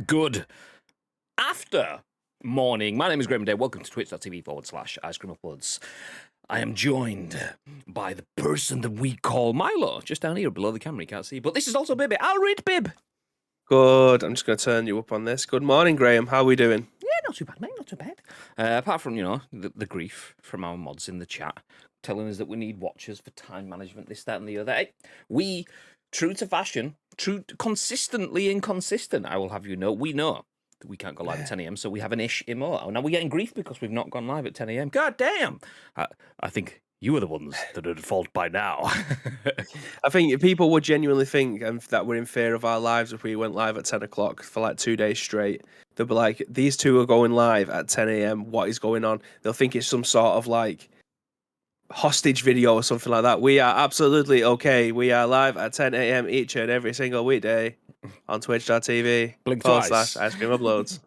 Good after morning. My name is Graham Day. Welcome to twitch.tv/icecreamuploads. I am joined by the person that we call Milo, just down here below the camera. You can't see, but this is also Bibby. I'll read Bib. Good. I'm just going to turn you up on this. Good morning, Graham. How are we doing? Yeah, not too bad, mate. Not too bad. Apart from, the grief from our mods in the chat telling us that we need watchers for time management, this, that, and the other. Hey, we, true to fashion, consistently inconsistent, I will have you know, we know that we can't go live at 10 a.m, so we have an ish emo. Now we're getting grief because we've not gone live at 10 a.m. God damn! I think you are the ones that are at fault by now. I think people would genuinely think that we're in fear of our lives if we went live at 10 o'clock for like 2 days straight. They'll be like, these two are going live at 10 a.m. What is going on? They'll think it's some sort of like hostage video or something like that. We are absolutely okay. We are live at 10 a.m. each and every single weekday on twitch.tv Blink twice. /icecreamuploads.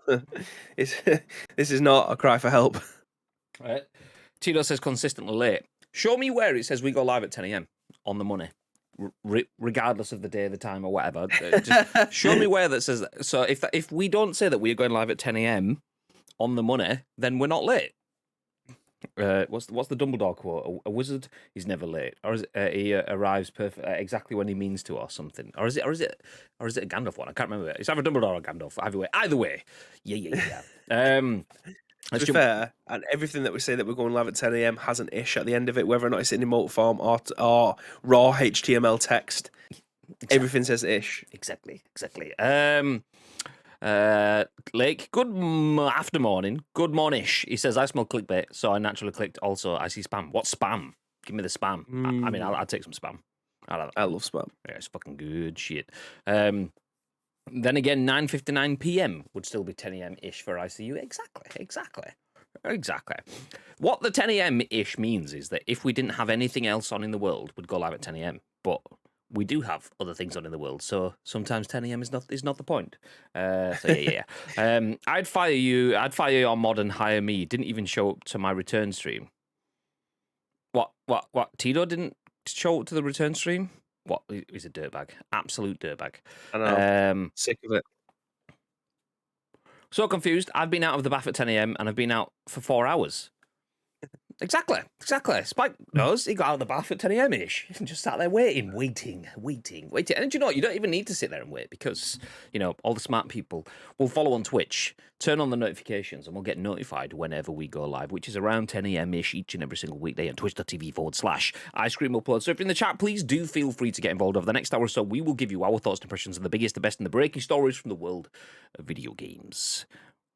This is not a cry for help. Right. Tito says consistently late. Show me where it says we go live at 10 a.m. on the money, regardless of the day, the time, or whatever. Just show me where that says that. So if we don't say that we're going live at 10 a.m. on the money, then we're not late. What's the Dumbledore quote? A wizard is never late, or is it, he arrives exactly when he means to, or something, or is it a Gandalf one? I can't remember. It's either Dumbledore or Gandalf. Either way, yeah. To be fair, and everything that we say that we're going live at 10 a.m. has an ish at the end of it, whether or not it's in emote form or raw HTML text. Exactly. Everything says ish. Exactly. Lake, good after morning, good mornish. He says, I smell clickbait, so I naturally clicked. Also, I see spam. What's spam? Give me the spam. I mean, I'll take some spam. I love spam. Yeah, it's fucking good shit. Then again, 9:59 p.m. would still be 10 a.m.-ish for ICU. Exactly. What the 10 a.m.-ish means is that if we didn't have anything else on in the world, we'd go live at 10 a.m. But we do have other things on in the world, so sometimes 10 a.m. is not the point. Yeah. I'd fire you on mod and hire me. Didn't even show up to my return stream. What? Tito didn't show up to the return stream? What? He's a dirtbag. Absolute dirtbag. I know. Sick of it. So confused. I've been out of the bath at 10 a.m. and I've been out for 4 hours. Exactly. Spike knows he got out of the bath at 10 a.m.-ish. He just sat there waiting. And you know what? You don't even need to sit there and wait because, all the smart people will follow on Twitch, turn on the notifications, and we'll get notified whenever we go live, which is around 10 a.m.-ish each and every single weekday on twitch.tv/icecreamupload. So if you're in the chat, please do feel free to get involved. Over the next hour or so, we will give you our thoughts and impressions of the biggest, the best, and the breaking stories from the world of video games.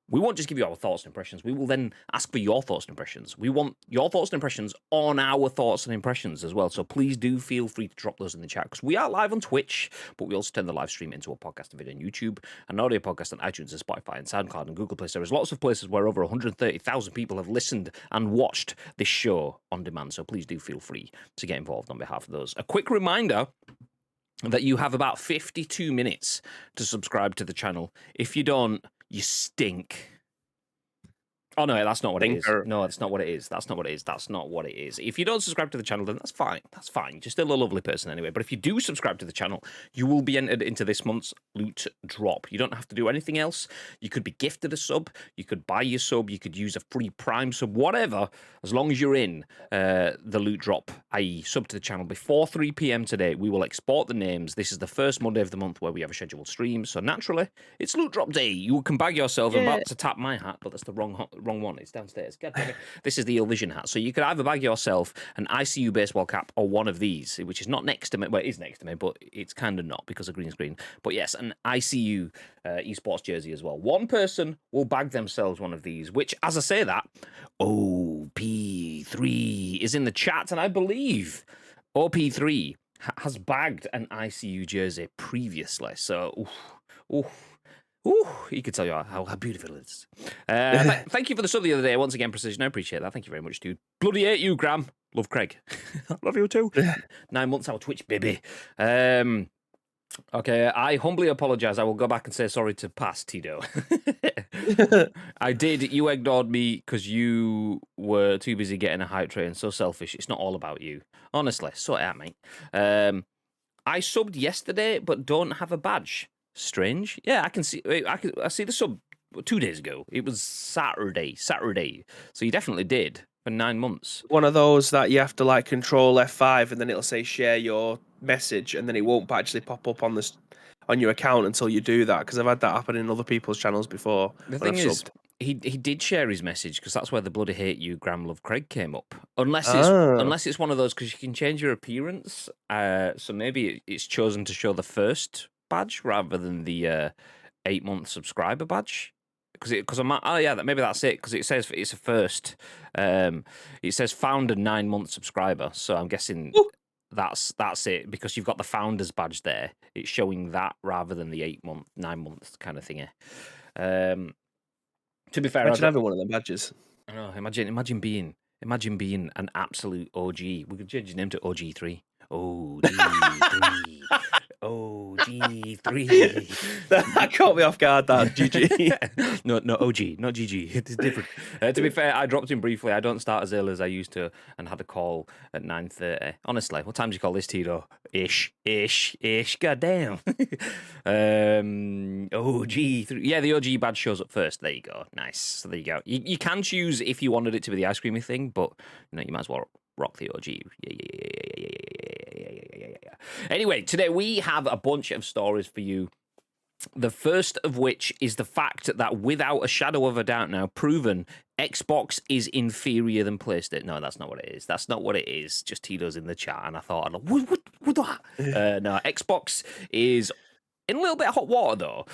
We won't just give you our thoughts and impressions. We will then ask for your thoughts and impressions. We want your thoughts and impressions on our thoughts and impressions as well. So please do feel free to drop those in the chat because we are live on Twitch, but we also turn the live stream into a podcast and video on YouTube, an audio podcast on iTunes and Spotify and SoundCloud and Google Play. So there's lots of places where over 130,000 people have listened and watched this show on demand. So please do feel free to get involved on behalf of those. A quick reminder that you have about 52 minutes to subscribe to the channel. If you don't, you stink. Oh, no, that's not what it is. No, that's not what it is. That's not what it is. If you don't subscribe to the channel, then that's fine. You're still a lovely person anyway. But if you do subscribe to the channel, you will be entered into this month's loot drop. You don't have to do anything else. You could be gifted a sub. You could buy your sub. You could use a free Prime sub, whatever. As long as you're in the loot drop, i.e. sub to the channel, before 3 p.m. today, we will export the names. This is the first Monday of the month where we have a scheduled stream. So naturally, it's loot drop day. You can bag yourself. I'm about to tap my hat, but that's the wrong one. It's downstairs. God damn it. This is the Ill Vision hat. So you could either bag yourself an ICU baseball cap or one of these, which is not next to me. Well, it is next to me, but it's kind of not because of green screen. But yes, an ICU esports jersey as well. One person will bag themselves one of these, which, as I say that, OP3 is in the chat, and I believe OP3 has bagged an ICU jersey previously. So, he could tell you how beautiful it is. Thank you for the sub the other day. Once again, Precision, I appreciate that. Thank you very much, dude. Bloody hate you, Graham. Love Craig. Love you too. 9 months out of Twitch, baby. Okay, I humbly apologise. I will go back and say sorry to past Tito. I did. You ignored me because you were too busy getting a hype train. So selfish. It's not all about you. Honestly, sort it out, mate. I subbed yesterday, but don't have a badge. Strange. Yeah, I can see. I see the sub 2 days ago. It was Saturday. So you definitely did for 9 months. One of those that you have to like control F5 and then it'll say share your message, and then it won't actually pop up on this on your account until you do that. Because I've had that happen in other people's channels before. The when thing I've is, subbed. he did share his message because that's where the bloody hate you, Graham Love Craig came up. Unless it's one of those because you can change your appearance. So maybe it's chosen to show the first badge rather than the 8-month subscriber badge. Because maybe that's it. Because it says it's a first. It says founder 9-month subscriber. So I'm guessing. Ooh. That's it because you've got the founder's badge there. It's showing that rather than the 9 month kind of thingy. To be fair, Imagine having one of them badges. I know. Imagine being an absolute OG. We could change his name to OG3. OG3. OG3. That caught me off guard, that GG. No, OG, not GG. It is different. To be fair, I dropped in briefly. I don't start as early as I used to and had a call at 9:30. Honestly, what time do you call this, Tito? Ish. Goddamn. OG3. Yeah, the OG badge shows up first. There you go. Nice. So there you go. You can choose if you wanted it to be the ice creamy thing, but you might as well rock the OG. Yeah. Anyway, today we have a bunch of stories for you. The first of which is the fact that without a shadow of a doubt now proven, Xbox is inferior than PlayStation. No, that's not what it is. That's not what it is. Just Tito's in the chat, and I thought, what that? No, Xbox is in a little bit of hot water though,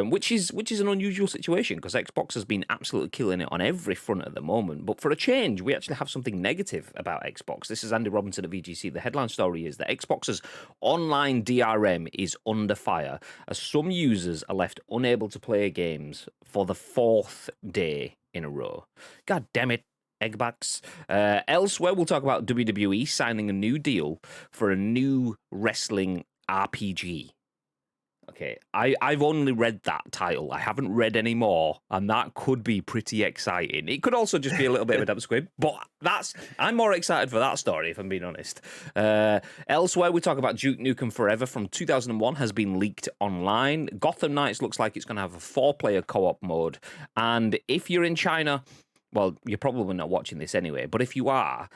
which is an unusual situation because Xbox has been absolutely killing it on every front at the moment. But for a change, we actually have something negative about Xbox. This is Andy Robinson at VGC. The headline story is that Xbox's online DRM is under fire as some users are left unable to play games for the 4th day in a row. God damn it. Xbox. Elsewhere, we'll talk about WWE signing a new deal for a new wrestling RPG. Okay, I've only read that title. I haven't read any more, and that could be pretty exciting. It could also just be a little bit of a dump squib, but I'm more excited for that story, if I'm being honest. Elsewhere, we talk about Duke Nukem Forever from 2001 has been leaked online. Gotham Knights looks like it's going to have a 4-player co-op mode, and if you're in China, well, you're probably not watching this anyway, but if you are,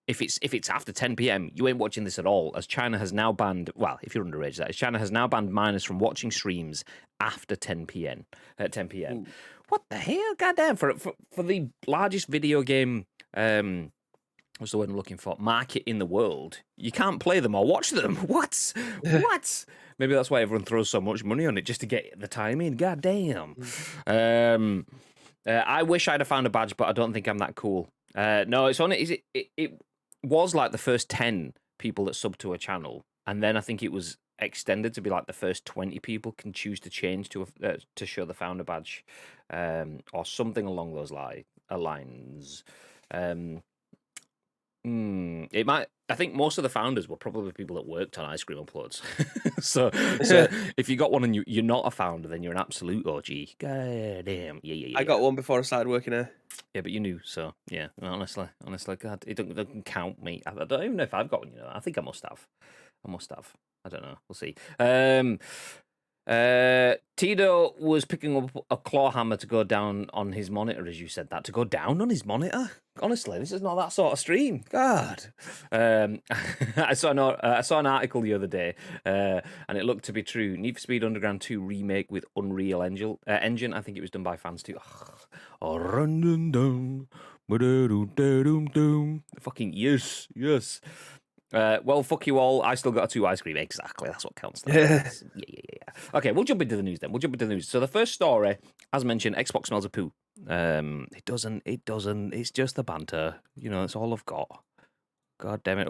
if it's after 10 p.m., you ain't watching this at all, as China has now banned, well, if you're underage, that is, China has now banned minors from watching streams after 10 p.m. Ooh. What the hell? Goddamn, for the largest video game, what's the word I'm looking for, market in the world, you can't play them or watch them. What? Maybe that's why everyone throws so much money on it, just to get the time in. Goddamn. I wish I'd have found a badge, but I don't think I'm that cool. No, it's on it. It was like the first 10 people that sub to a channel, and then I think it was extended to be like the first 20 people can choose to change to show the founder badge, or something along those lines. It might. I think most of the founders were probably people that worked on Ice Cream Uploads. so if you got one and you're not a founder, then you're an absolute OG. God damn. Yeah. I got one before I started working here. Yeah, but you knew, so yeah. Honestly, God, it doesn't count me. I don't even know if I've got one. I think I must have. I don't know. We'll see. Tito was picking up a claw hammer to go down on his monitor, as you said that. To go down on his monitor? Honestly, this is not that sort of stream. God. I saw an article the other day, and it looked to be true. Need for Speed Underground 2 remake with Unreal Engine. I think it was done by fans too. Fucking yes. Well, fuck you all. I still got a 2 ice cream. Exactly. That's what counts. Yeah. Okay, we'll jump into the news then. So the first story, as mentioned, Xbox smells of poo. It doesn't. It's just the banter. It's all I've got. God damn it.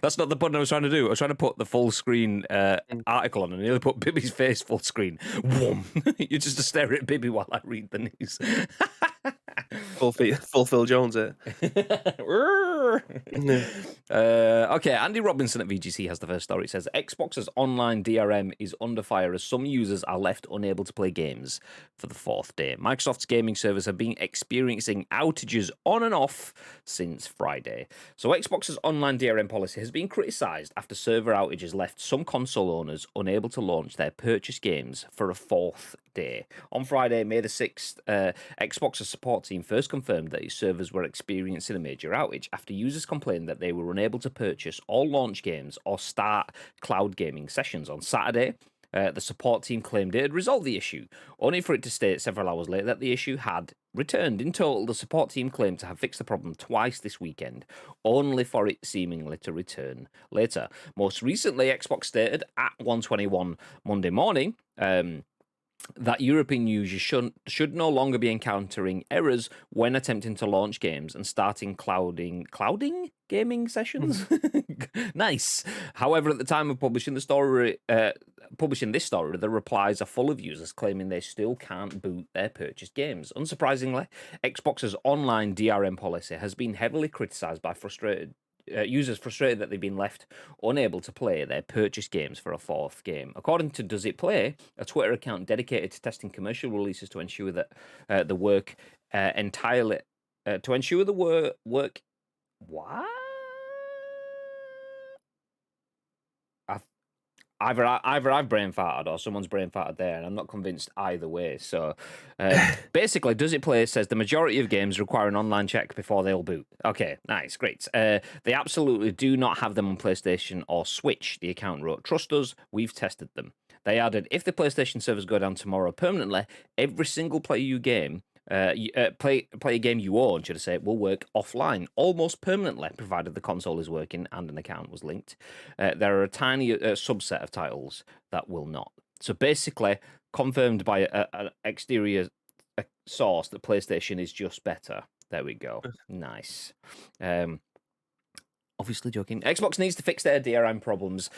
That's not the button I was trying to do. I was trying to put the full screen article on and nearly put Bibby's face full screen. Whoom. You're just to stare at Bibby while I read the news. Full Phil Jones, it. Okay, Andy Robinson at VGC has the first story. It says Xbox's online DRM is under fire as some users are left unable to play games for the fourth day. Microsoft's gaming servers have been experiencing outages on and off since Friday. So Xbox's online DRM policy has been criticised after server outages left some console owners unable to launch their purchased games for a fourth day. On Friday, May the 6th, Xbox's support team first confirmed that its servers were experiencing a major outage after users complained that they were unable to purchase all launch games or start cloud gaming sessions. On Saturday, the support team claimed it had resolved the issue, only for it to state several hours later that the issue had returned. In total, the support team claimed to have fixed the problem twice this weekend, only for it seemingly to return later. Most recently, Xbox stated at 1:21 Monday morning that European users should no longer be encountering errors when attempting to launch games and starting clouding gaming sessions. Nice. However, at the time of publishing this story, the replies are full of users claiming they still can't boot their purchased games. Unsurprisingly, Xbox's online DRM policy has been heavily criticised by users frustrated that they've been left unable to play their purchased games for a fourth game. According to Does It Play, a Twitter account dedicated to testing commercial releases to ensure that the work entirely to ensure the work. What? Either I've brain farted or someone's brain farted there, and I'm not convinced either way. So basically, Does It Play says the majority of games require an online check before they'll boot. Okay, nice, great. They absolutely do not have them on PlayStation or Switch, the account wrote. Trust us, we've tested them. They added, if the PlayStation servers go down tomorrow permanently, every single play a game you own, should I say, will work offline almost permanently, provided the console is working and an account was linked. There are a tiny subset of titles that will not. So basically, confirmed by an exterior source that PlayStation is just better. There we go. Nice. Obviously joking. Xbox needs to fix their DRM problems.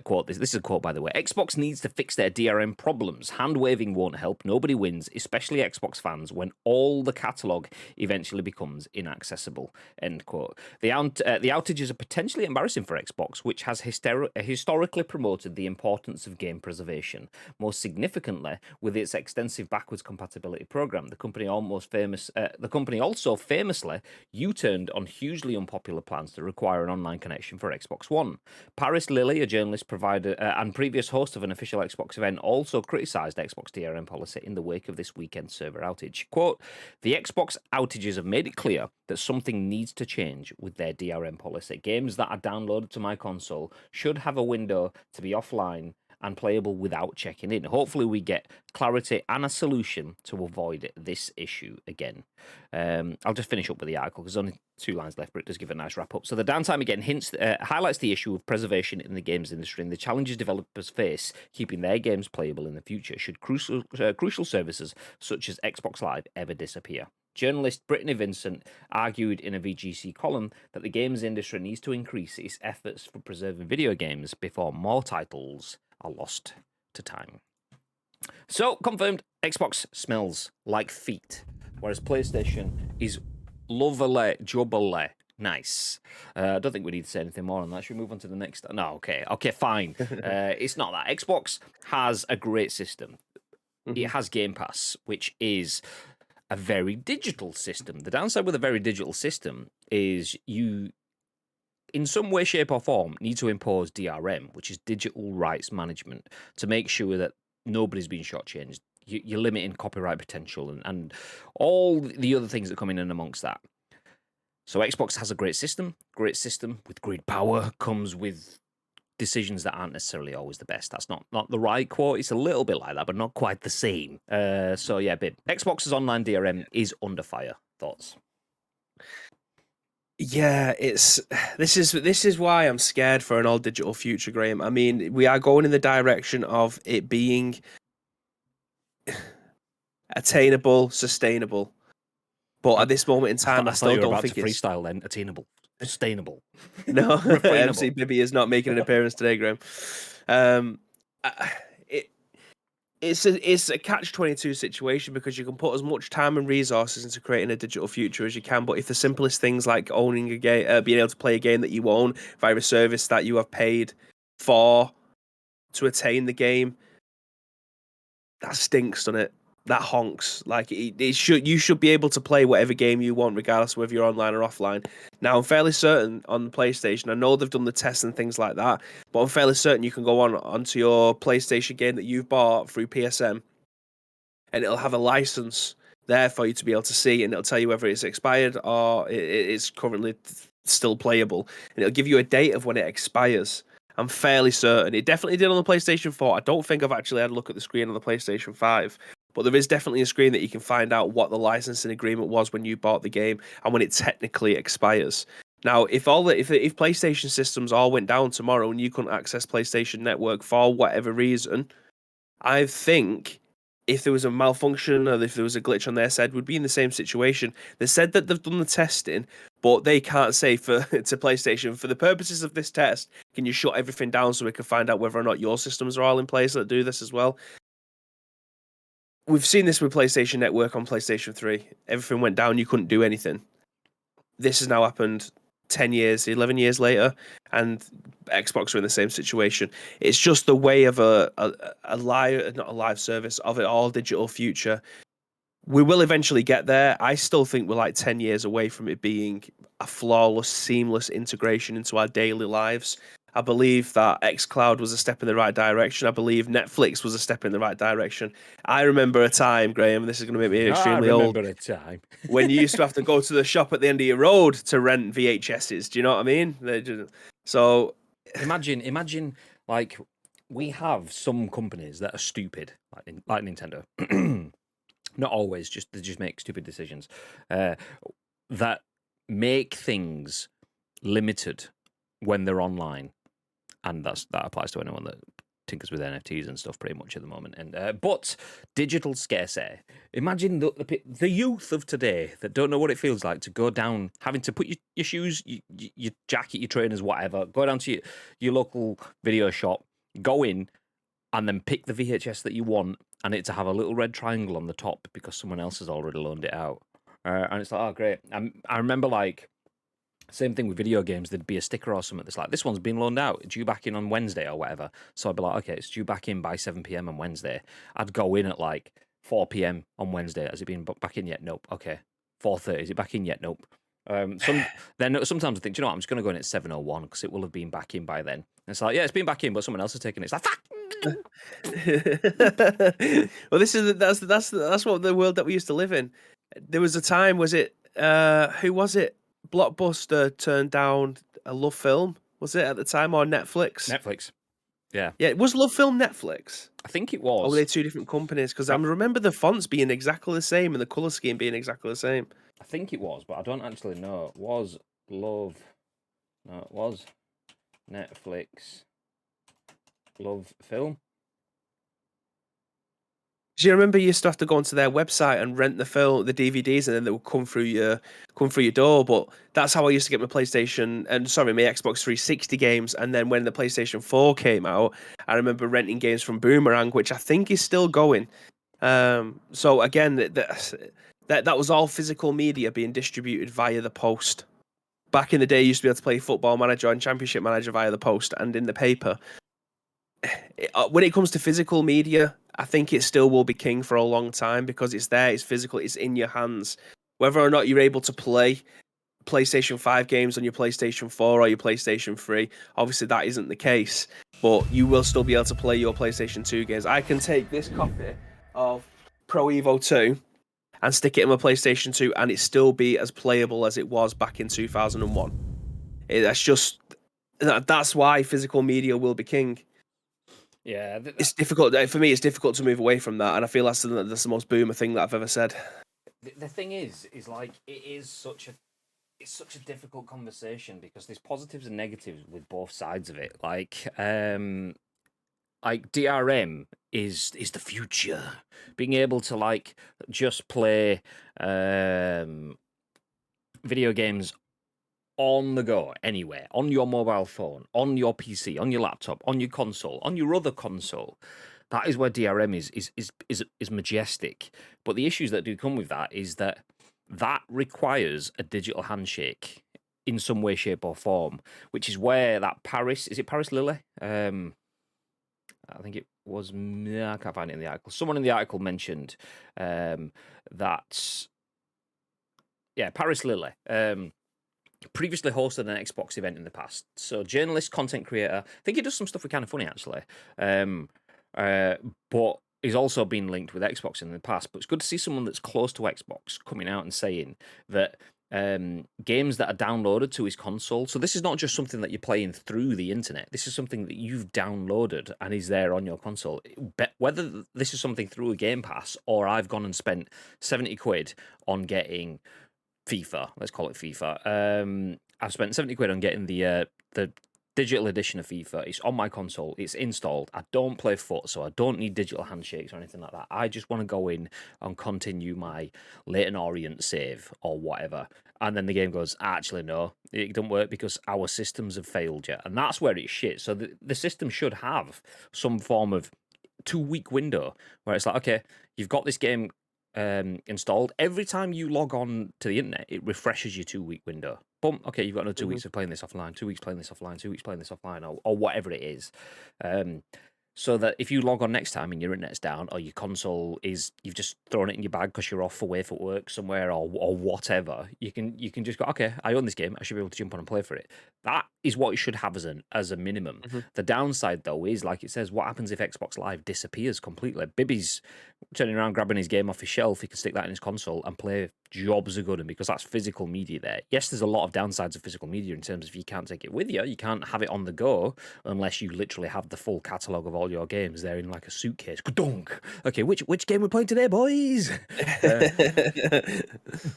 Quote this. This is a quote, by the way. Xbox needs to fix their DRM problems. Hand waving won't help. Nobody wins, especially Xbox fans, when all the catalogue eventually becomes inaccessible. End quote. The outages are potentially embarrassing for Xbox, which has historically promoted the importance of game preservation. Most significantly, with its extensive backwards compatibility program, the company also famously U-turned on hugely unpopular plans to require an online connection for Xbox One. Paris Lilly, a journalist provider and previous host of an official Xbox event, also criticised Xbox DRM policy in the wake of this weekend's server outage. Quote, the Xbox outages have made it clear that something needs to change with their DRM policy. Games that are downloaded to my console should have a window to be offline and playable without checking in. Hopefully we get clarity and a solution to avoid this issue again. I'll just finish up with the article because there's only 2 lines left, but it does give a nice wrap up. So the downtime again highlights the issue of preservation in the games industry and the challenges developers face keeping their games playable in the future should crucial services such as Xbox Live ever disappear. Journalist Brittany Vincent argued in a VGC column that the games industry needs to increase its efforts for preserving video games before more titles are lost to time. So, confirmed, Xbox smells like feet, whereas PlayStation is lovely, jubbly. Nice. I don't think we need to say anything more on that. Should we move on to the next? No, okay, fine. It's not that. Xbox has a great system. It has Game Pass, which is a very digital system. The downside with a very digital system is you, in some way, shape, or form, need to impose DRM, which is digital rights management, to make sure that nobody's being shortchanged. You're limiting copyright potential and all the other things that come in and amongst that. So Xbox has a great system. Great system with great power comes with decisions that aren't necessarily always the best. That's not the right quote. It's a little bit like that, but not quite the same. So yeah, babe. Xbox's online DRM is under fire. Thoughts? Yeah, this is why I'm scared for an all digital future, Graham. I mean, we are going in the direction of it being attainable, sustainable. But at this moment in time, I still don't think it's freestyle. Then attainable, sustainable. No, MC Bibby is not making an appearance today, Graham. it's a catch-22 situation because you can put as much time and resources into creating a digital future as you can, but if the simplest things like owning a game, being able to play a game that you own via a service that you have paid for to attain the game, that stinks, doesn't it? That honks. Like you should be able to play whatever game you want, regardless of whether you're online or offline. Now, I'm fairly certain on the PlayStation, I know they've done the tests and things like that, but I'm fairly certain you can go onto your PlayStation game that you've bought through PSM, and it'll have a license there for you to be able to see, and it'll tell you whether it's expired or it's currently still playable, and it'll give you a date of when it expires. I'm fairly certain. It definitely did on the PlayStation 4. I don't think I've actually had a look at the screen on the PlayStation 5, but there is definitely a screen that you can find out what the licensing agreement was when you bought the game and when it technically expires. Now, if PlayStation systems all went down tomorrow and you couldn't access PlayStation Network for whatever reason, I think if there was a malfunction or if there was a glitch on their side, we'd be in the same situation. They said that they've done the testing, but they can't say to PlayStation, for the purposes of this test, can you shut everything down so we can find out whether or not your systems are all in place that do this as well? We've seen this with PlayStation Network on PlayStation 3. Everything went down, you couldn't do anything. This has now happened 10 years, 11 years later, and Xbox are in the same situation. It's just the way of a live, not a live service, of an all digital future. We will eventually get there. I still think we're like 10 years away from it being a flawless, seamless integration into our daily lives. I believe that xCloud was a step in the right direction. I believe Netflix was a step in the right direction. I remember a time, Graham, this is going to make me extremely old. I remember a time. When you used to have to go to the shop at the end of your road to rent VHSs. Do you know what I mean? So imagine like we have some companies that are stupid, like Nintendo. Not always, they just make stupid decisions that make things limited when they're online, and that applies to anyone that tinkers with NFTs and stuff pretty much at the moment. And but digital scarcity. Imagine the youth of today that don't know what it feels like to go down, having to put your shoes, your jacket, your trainers, whatever, go down to your local video shop, go in, and then pick the VHS that you want, and it to have a little red triangle on the top because someone else has already loaned it out. And it's like, oh, great. I remember, like, same thing with video games. There'd be a sticker or something that's like, this one's been loaned out, due back in on Wednesday or whatever. So I'd be like, okay, it's due back in by 7 p.m. on Wednesday. I'd go in at, like, 4 p.m. on Wednesday. Has it been back in yet? Nope. Okay. 4:30. Is it back in yet? Nope. Then sometimes I think, do you know what? I'm just going to go in at 7:01 because it will have been back in by then. And it's like, yeah, it's been back in, but someone else has taken it. It's like, fuck! Well, that's what the world that we used to live in. There was a time, was it who was it? Blockbuster turned down a Love Film, was it at the time, or Netflix? Netflix. Yeah. Yeah, it was Love Film Netflix. I think it was. Or were they two different companies? Because I remember the fonts being exactly the same and the colour scheme being exactly the same. I think it was, but I don't actually know. It was Love. No, it was Netflix. Love Film. Do you remember you used to have to go onto their website and rent the DVDs, and then they would come through your door? But that's how I used to get my PlayStation and my Xbox 360 games. And then when the PlayStation 4 came out, I remember renting games from Boomerang, which I think is still going. So again, that was all physical media being distributed via the post. Back in the day, you used to be able to play Football Manager and Championship Manager via the post and in the paper. When it comes to physical media, I think it still will be king for a long time because it's there, it's physical, it's in your hands. Whether or not you're able to play PlayStation 5 games on your PlayStation 4 or your PlayStation 3, obviously that isn't the case, but you will still be able to play your PlayStation 2 games. I can take this copy of Pro Evo 2 and stick it in my PlayStation 2 and it still be as playable as it was back in 2001. That's why physical media will be king. Yeah, it's difficult for me. It's difficult to move away from that, and I feel that's the most boomer thing that I've ever said. The thing is like it's such a difficult conversation because there's positives and negatives with both sides of it. Like DRM is the future. Being able to like just play video games on the go, anywhere, on your mobile phone, on your PC, on your laptop, on your console, on your other console. That is where DRM is majestic. But the issues that do come with that is that requires a digital handshake in some way, shape, or form, which is where that Paris Lily? I think it was. I can't find it in the article. Someone in the article mentioned that. Yeah, Paris Lily. Previously hosted an Xbox event in the past. So journalist, content creator. I think he does some stuff with Kind of Funny actually. But he's also been linked with Xbox in the past. But it's good to see someone that's close to Xbox coming out and saying that games that are downloaded to his console. So this is not just something that you're playing through the internet. This is something that you've downloaded and is there on your console. Whether this is something through a Game Pass or I've gone and spent 70 quid on getting FIFA, let's call it FIFA. I've spent 70 quid on getting the digital edition of FIFA. It's on my console. It's installed. I don't play foot, so I don't need digital handshakes or anything like that. I just want to go in and continue my Leyton Orient save or whatever. And then the game goes, actually, no, it doesn't work because our systems have failed you. And that's where it's shit. So the system should have some form of 2-week window where it's like, okay, you've got this game installed. Every time you log on to the internet, it refreshes your 2-week window. Boom. Okay, you've got another 2 weeks of playing this offline, 2 weeks playing this offline, 2 weeks playing this offline, or whatever it is. So that if you log on next time and your internet's down or your console you've just thrown it in your bag because you're off away for work somewhere or whatever, you can just go, okay, I own this game, I should be able to jump on and play for it. That is what it should have as a minimum. The downside though is, like it says, what happens if Xbox Live disappears completely? Bibby's turning around, grabbing his game off his shelf, he can stick that in his console and play jobs are good, and because that's physical media there. Yes, there's a lot of downsides of physical media in terms of you can't take it with you, you can't have it on the go unless you literally have the full catalogue of all your games there in like a suitcase. Ka-dunk. Okay, which game we're playing today, boys?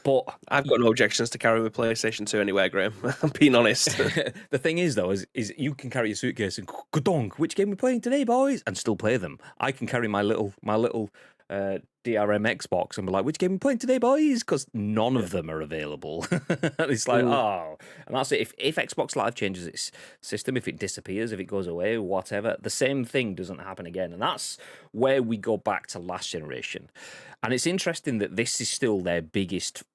But I've got no objections to carry my PlayStation 2 anywhere, Graham. I'm being honest. The thing is though, is you can carry your suitcase and ka-dunk, which game we're playing today, boys, and still play them. I can carry my little DRM Xbox and be like, which game are we playing today, boys? Because none of them are available. It's like, oh. And that's it. If Xbox Live changes its system, if it disappears, if it goes away, whatever, the same thing doesn't happen again. And that's where we go back to last generation. And it's interesting that this is still their biggest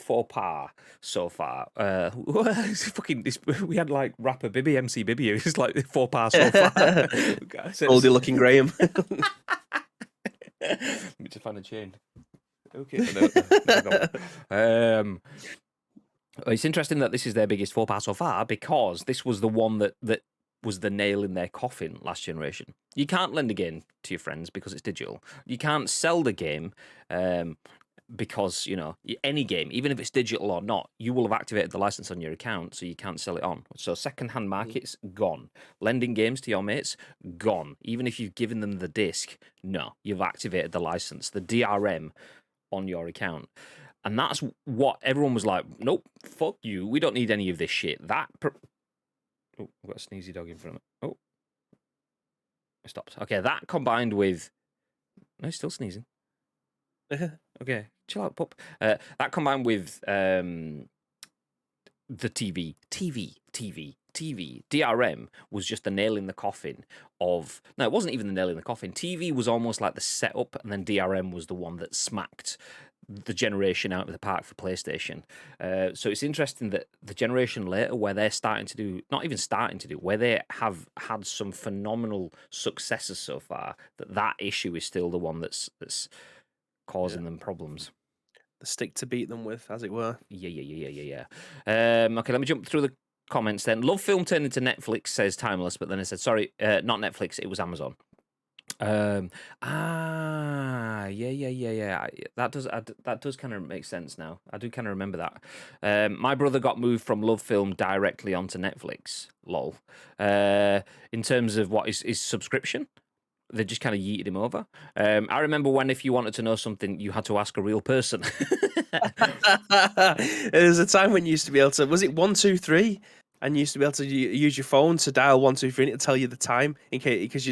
faux pas so far. We had like rapper Bibby, MC Bibby. It's like faux pas so far. Oldie looking Graham. Let me just find a chain. Okay. It's interesting that this is their biggest faux pas so far because this was the one that was the nail in their coffin last generation. You can't lend a game to your friends because it's digital. You can't sell the game because, any game, even if it's digital or not, you will have activated the license on your account, so you can't sell it on. So second-hand markets, gone. Lending games to your mates, gone. Even if you've given them the disc, no, you've activated the license, the DRM on your account. And that's what everyone was like, nope, fuck you, we don't need any of this shit. Oh, I've got a sneezy dog in front of me. Oh, it stopped. Okay, that combined with... No, he's still sneezing. Okay, chill out, pup. That combined with the TV, DRM was just the nail in the coffin of... No, it wasn't even the nail in the coffin. TV was almost like the setup, and then DRM was the one that smacked the generation out of the park for PlayStation. So it's interesting that the generation later, where they're starting to do... Not even starting to do, where they have had some phenomenal successes so far, that issue is still the one that's causing them problems. The stick to beat them with, as it were. Yeah. Okay, let me jump through the comments then. Love Film turned into Netflix, says Timeless, but then I said, sorry, not Netflix, it was Amazon. Yeah. That does kind of make sense now. I do kind of remember that. My brother got moved from Love Film directly onto Netflix. Lol. In terms of what is his subscription, they just kind of yeeted him over. I remember when, if you wanted to know something, you had to ask a real person. There was a time when you used to be able to... Was it 123? And you used to be able to use your phone to dial 123 to tell you the time, in case, because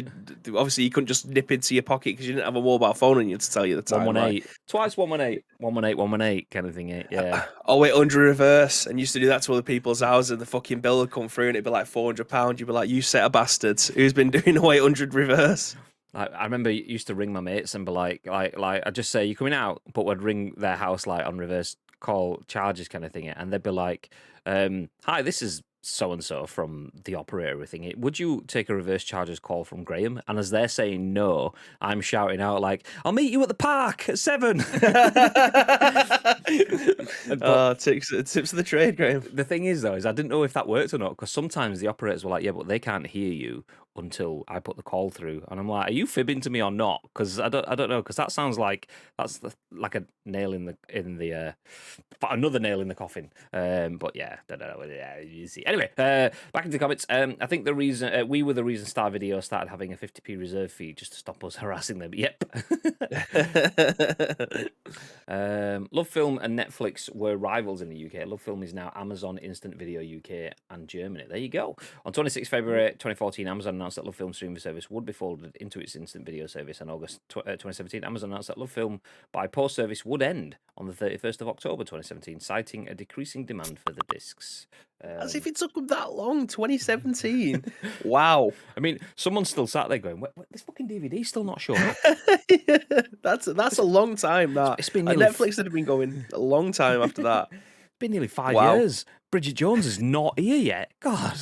obviously you couldn't just nip into your pocket because you didn't have a mobile phone on you to tell you the time. 118. Right? Twice 118. 118, 118 kind of thing, yeah. Oh, wait, 100 reverse. And used to do that to other people's houses, and the fucking bill would come through and it'd be like £400. You'd be like, you set of bastards. Who's been doing 0800 reverse? I remember you used to ring my mates and be like I'd just say, "You coming out?" But would ring their house like on reverse call charges kind of thing, and they'd be like, "Hi, this is so and so from the operator, everything. Would you take a reverse charges call from Graham?" And as they're saying no, I'm shouting out like, "I'll meet you at the park at 7." Tips of the trade, Graham. The thing is, though, is I didn't know if that worked or not, because sometimes the operators were like, "Yeah, but they can't hear you until I put the call through," and I'm like, "Are you fibbing to me or not?" Because I don't know, because that sounds like like a nail in the another nail in the coffin. But yeah, don't know. Yeah, you see. Anyway, back into the comments. I think the reason we were the reason Star Video started having a 50p reserve fee just to stop us harassing them. Yep. Love Film and Netflix were rivals in the UK. Love Film is now Amazon Instant Video UK and Germany. There you go. On 26 February 2014, Amazon announced that Love Film streaming service would be folded into its instant video service. In August 2017, Amazon announced that Love Film by post service would end on the 31st of October 2017, citing a decreasing demand for the discs. As if it took them that long, 2017. Wow. I mean, someone's still sat there going, "This fucking DVD's still not showing up." Yeah, that's a long time. That It's been Netflix had been going a long time after that. It's been nearly 5 Wow. years. Bridget Jones is not here yet. God.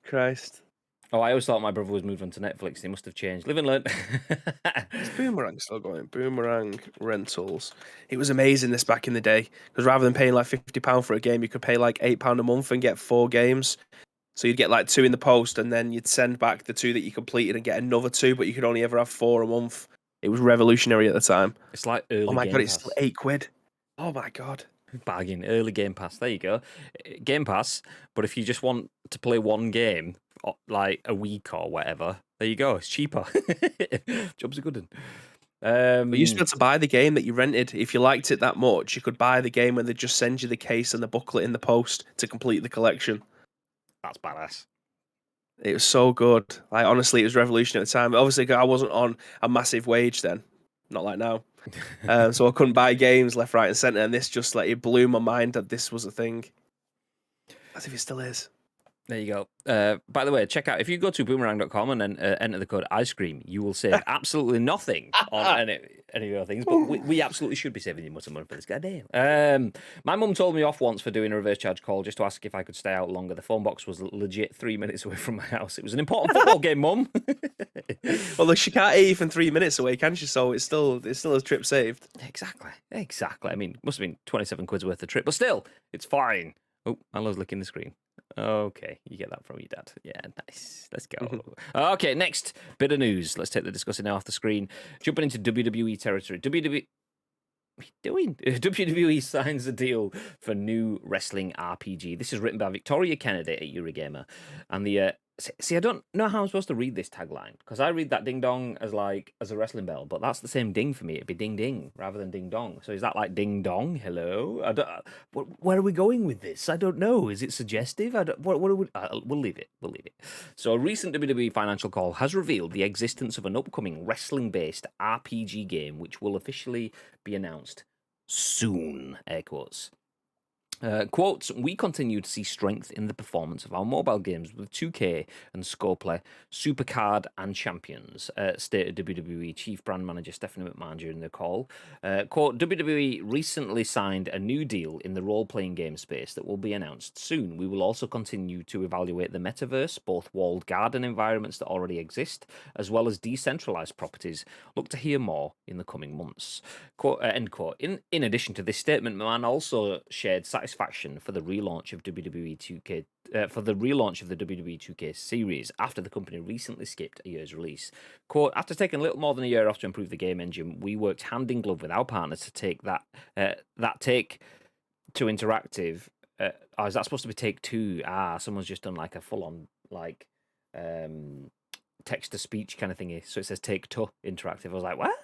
Christ. Oh, I always thought my brother was moved on to Netflix. He must have changed. Live and learn. Is Boomerang still going? Boomerang Rentals. It was amazing this back in the day, because rather than paying like £50 for a game, you could pay like £8 a month and get 4 games. So you'd get like 2 in the post, and then you'd send back the 2 that you completed and get another 2, but you could only ever have 4 a month. It was revolutionary at the time. It's like early. Oh my Game god, Pass. it's still £8. Oh my god. Bargain. Early Game Pass. There you go. Game Pass. But if you just want to play one game, like a week or whatever, there you go. It's cheaper. Job's a good one. But you used to be able to buy the game that you rented. If you liked it that much, you could buy the game and they'd just send you the case and the booklet in the post to complete the collection. That's badass. It was so good. Like, honestly, it was revolutionary at the time. Obviously, I wasn't on a massive wage then, not like now. So I couldn't buy games left, right, and centre. And this just like it blew my mind that this was a thing. As if it still is. There you go. By the way, check out, if you go to boomerang.com and then enter the code ice cream, you will save absolutely nothing on any of your things. But we absolutely should be saving you much money for this. Goddamn. My mum told me off once for doing a reverse charge call just to ask if I could stay out longer. The phone box was legit 3 minutes away from my house. It was an important football game, Mum. Well, look, she can't hear you from 3 minutes away, can she? So it's still a trip saved. Exactly. I mean, must have been 27 quid's worth of trip, but still, it's fine. Oh, I love licking the screen. Okay, you get that from your dad. Yeah, nice. Let's go. Okay, next bit of news. Let's take the discussing now off the screen. Jumping into WWE territory. What are you doing? WWE signs a deal for new wrestling RPG. This is written by Victoria Kennedy at Eurogamer. And the see, I don't know how I'm supposed to read this tagline, because I read that ding dong as a wrestling bell, but that's the same ding for me. It'd be ding ding rather than ding dong. So is that like ding dong? Hello? I don't. Where are we going with this? I don't know. Is it suggestive? What are we? We'll leave it. We'll leave it. So a recent WWE financial call has revealed the existence of an upcoming wrestling-based RPG game, which will officially be announced soon. Air quotes. Quotes, we continue to see strength in the performance of our mobile games with 2K and Scoreplay, Supercard and Champions, stated WWE Chief Brand Manager Stephanie McMahon during the call. Quote, WWE recently signed a new deal in the role-playing game space that will be announced soon. We will also continue to evaluate the metaverse, both walled garden environments that already exist, as well as decentralized properties. Look to hear more in the coming months. Quote, end quote. In addition to this statement, McMahon also shared satisfaction for the relaunch of WWE 2K for the relaunch of the WWE 2K series after the company recently skipped a year's release. Quote, after taking a little more than a year off to improve the game engine, we worked hand in glove with our partners to take that take to interactive. Is that supposed to be take two? Someone's just done like a full on like text to speech kind of thingy. So it says take two interactive. I was like, what?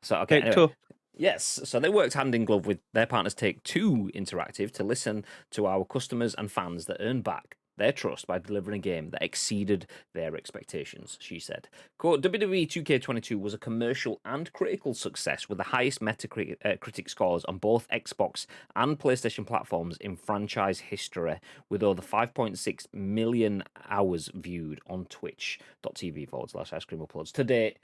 So okay, Take anyway. two. Yes, so they worked hand in glove with their partners Take Two Interactive to listen to our customers and fans that earn back their trust by delivering a game that exceeded their expectations, she said. Quote, WWE 2K22 was a commercial and critical success with the highest Metacritic scores on both Xbox and PlayStation platforms in franchise history, with over 5.6 million hours viewed on twitch.tv/Ice Cream Uploads to date.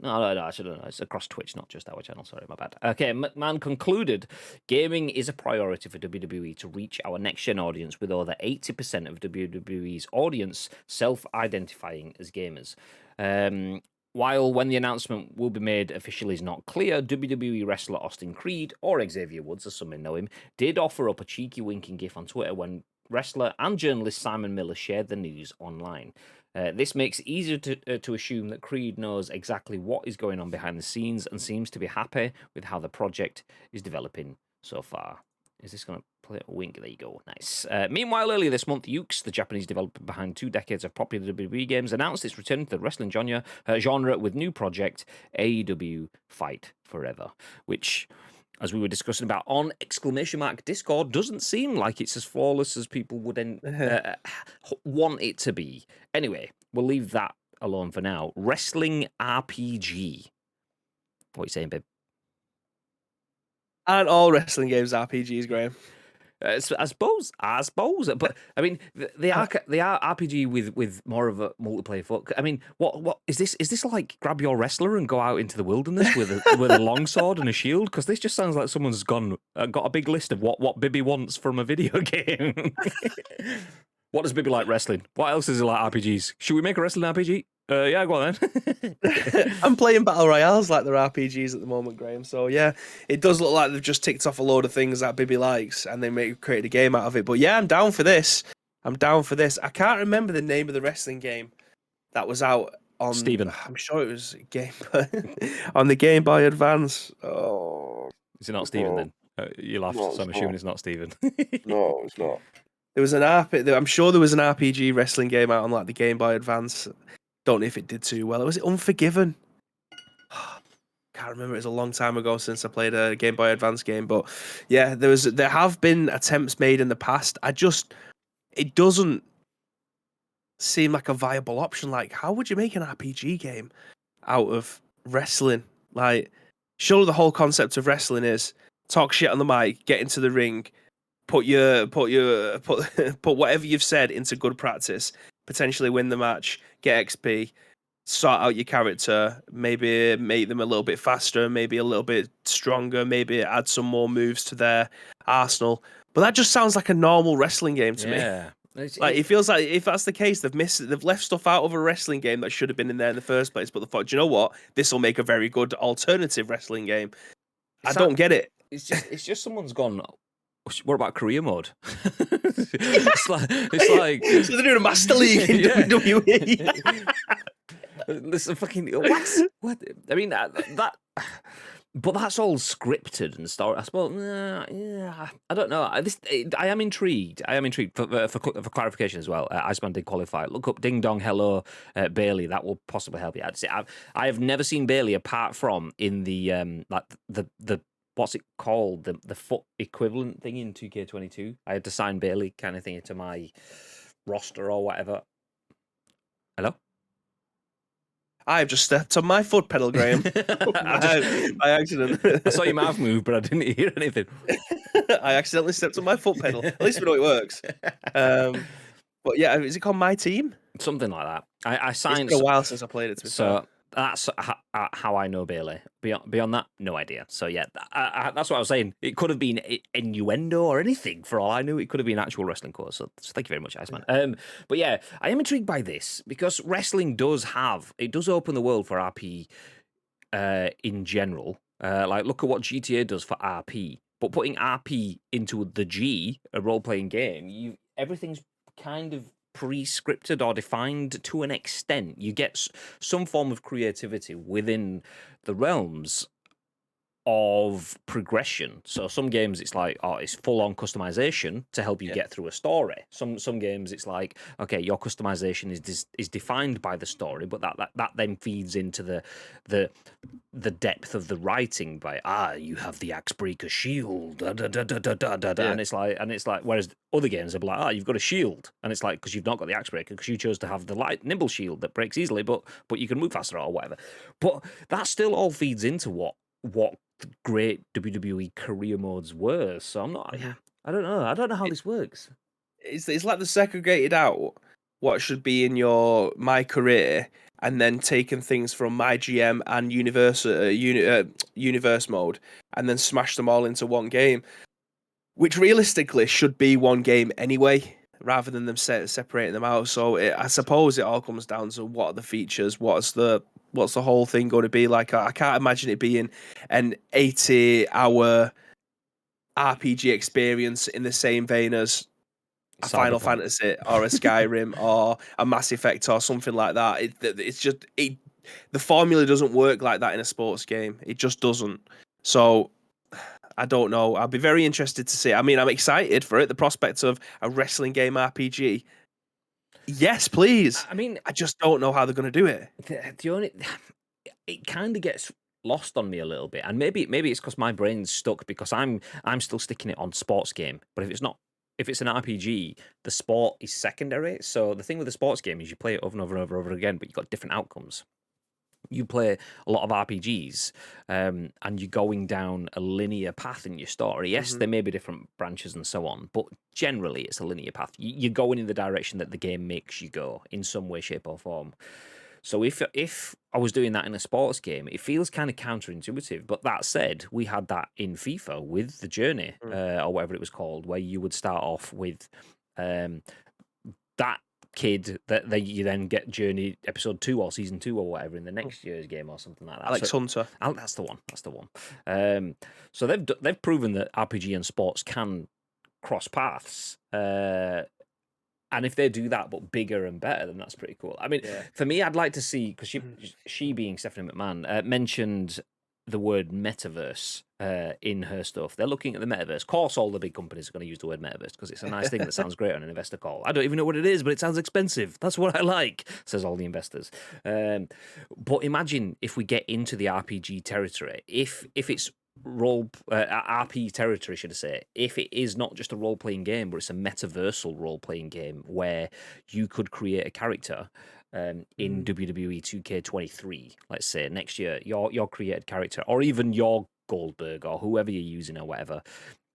No, I should have known. It's across Twitch, not just our channel. Sorry, my bad. Okay, McMahon concluded, gaming is a priority for WWE to reach our next-gen audience, with over 80% of WWE's audience self-identifying as gamers. While when the announcement will be made officially is not clear, WWE wrestler Austin Creed, or Xavier Woods, as some may know him, did offer up a cheeky winking gif on Twitter when wrestler and journalist Simon Miller shared the news online. This makes it easier to assume that Creed knows exactly what is going on behind the scenes and seems to be happy with how the project is developing so far. Is this going to play a wink? There you go. Nice. Meanwhile, earlier this month, Yuke's, the Japanese developer behind 2 decades of popular WWE games, announced its return to the wrestling genre with new project AEW Fight Forever, which, as we were discussing about on !Discord, doesn't seem like it's as flawless as people would want it to be. Anyway, we'll leave that alone for now. Wrestling RPG. What are you saying, babe? Aren't all wrestling games RPGs, Graham? I suppose, but I mean, they are RPG with more of a multiplayer focus. I mean, what is this? Is this like grab your wrestler and go out into the wilderness with a longsword and a shield? Because this just sounds like someone's got a big list of what Bibby wants from a video game. What does Bibby like wrestling? What else is it like RPGs? Should we make a wrestling RPG? Yeah, go on then. I'm playing battle royales like they're RPGs at the moment, Graham. So yeah, it does look like they've just ticked off a load of things that Bibby likes, and they created a game out of it. But yeah, I'm down for this. I can't remember the name of the wrestling game that was out on. Steven. I'm sure it was Game on the Game Boy Advance. Oh, is it not Steven then? You laughed, so I'm assuming it's not Steven. No, it's not. There was I'm sure there was an RPG wrestling game out on like the Game Boy Advance. Don't know if it did too well. Was it Unforgiven? Can't remember. It was a long time ago since I played a Game Boy Advance game. But yeah, there have been attempts made in the past. It doesn't seem like a viable option. Like, how would you make an RPG game out of wrestling? Like, surely the whole concept of wrestling is talk shit on the mic, get into the ring, put whatever you've said into good practice, potentially win the match, get XP, sort out your character, maybe make them a little bit faster, maybe a little bit stronger, maybe add some more moves to their arsenal. But that just sounds like a normal wrestling game to me. Like, it feels like if that's the case, they've left stuff out of a wrestling game that should have been in there in the first place. But they thought, do you know what? This will make a very good alternative wrestling game. I don't get it. It's just someone's gone, what about career mode? it's like so they're doing a Master League in WWE. Listen, fucking what? I mean that, but that's all scripted and story. I suppose. Yeah, I don't know. I am intrigued. For clarification as well. Iceman did qualify. Look up Ding Dong Hello Bailey. That will possibly help you. I have never seen Bailey apart from in the like the what's it called? The foot equivalent thing in 2K22. I had to sign Bailey kind of thing into my roster or whatever. Hello? I've just stepped on my foot pedal, Graham. By accident. I saw your mouth move, but I didn't hear anything. I accidentally stepped on my foot pedal. At least we know it works. But yeah, is it called My Team? Something like that. I signed. It's been a while since I played it. So that's how I know Bailey. Beyond that, no idea. So yeah, that's what I was saying. It could have been innuendo or anything for all I knew. It could have been an actual wrestling course. So thank you very much, Iceman. But yeah, I am intrigued by this because wrestling does open the world for RP in general. Like look at what GTA does for RP. But putting RP into the G, a role-playing game, everything's kind of pre-scripted or defined to an extent. You get some form of creativity within the realms. of progression. So some games it's like, oh, it's full on customization to help you get through a story. Some games it's like, okay, your customization is defined by the story, but that then feeds into the depth of the writing by you have the Axebreaker shield, and it's like whereas other games are like, you've got a shield, and it's like because you've not got the Axebreaker because you chose to have the light nimble shield that breaks easily, but you can move faster or whatever. But that still all feeds into what great WWE career modes were. So I'm not. I don't know. I don't know how this works. It's like the segregated out what should be in your my career, and then taking things from my GM and universe mode, and then smash them all into one game, which realistically should be one game anyway, rather than them separating them out. So I suppose it all comes down to what are the features, what's the whole thing going to be like. I can't imagine it being an 80-hour RPG experience in the same vein as a Final Fantasy or a Skyrim or a Mass Effect or something like that. It's just the formula doesn't work like that in a sports game. It just doesn't. So I don't know. I'll be very interested to see. I mean, I'm excited for it. The prospect of a wrestling game RPG. Yes, please. I mean, I just don't know how they're going to do it. It kind of gets lost on me a little bit, and maybe it's because my brain's stuck because I'm still sticking it on sports game. But if it's an RPG, the sport is secondary. So the thing with the sports game is you play it over and over and over again, but you've got different outcomes. You play a lot of RPGs, and you're going down a linear path in your story. Yes, there may be different branches and so on, but generally it's a linear path. You're going in the direction that the game makes you go in some way, shape, or form. So if I was doing that in a sports game, it feels kind of counterintuitive. But that said, we had that in FIFA with the Journey, or whatever it was called, where you would start off with that kid that you then get Journey episode 2 or season 2 or whatever in the next year's game or something like that. Alex Hunter. That's the one. So they've proven that RPG and sports can cross paths. And if they do that, but bigger and better, then that's pretty cool. I mean, for me, I'd like to see, because she being Stephanie McMahon, mentioned the word metaverse in her stuff. They're looking at the metaverse. Of course, all the big companies are going to use the word metaverse because it's a nice thing that sounds great on an investor call. I don't even know what it is, but it sounds expensive. That's what I like, says all the investors. But imagine if we get into the RPG territory, if it's RP territory, should I say, if it is not just a role-playing game, but it's a metaversal role-playing game where you could create a character in WWE 2K23, let's say, next year, your created character, or even your Goldberg, or whoever you're using, or whatever,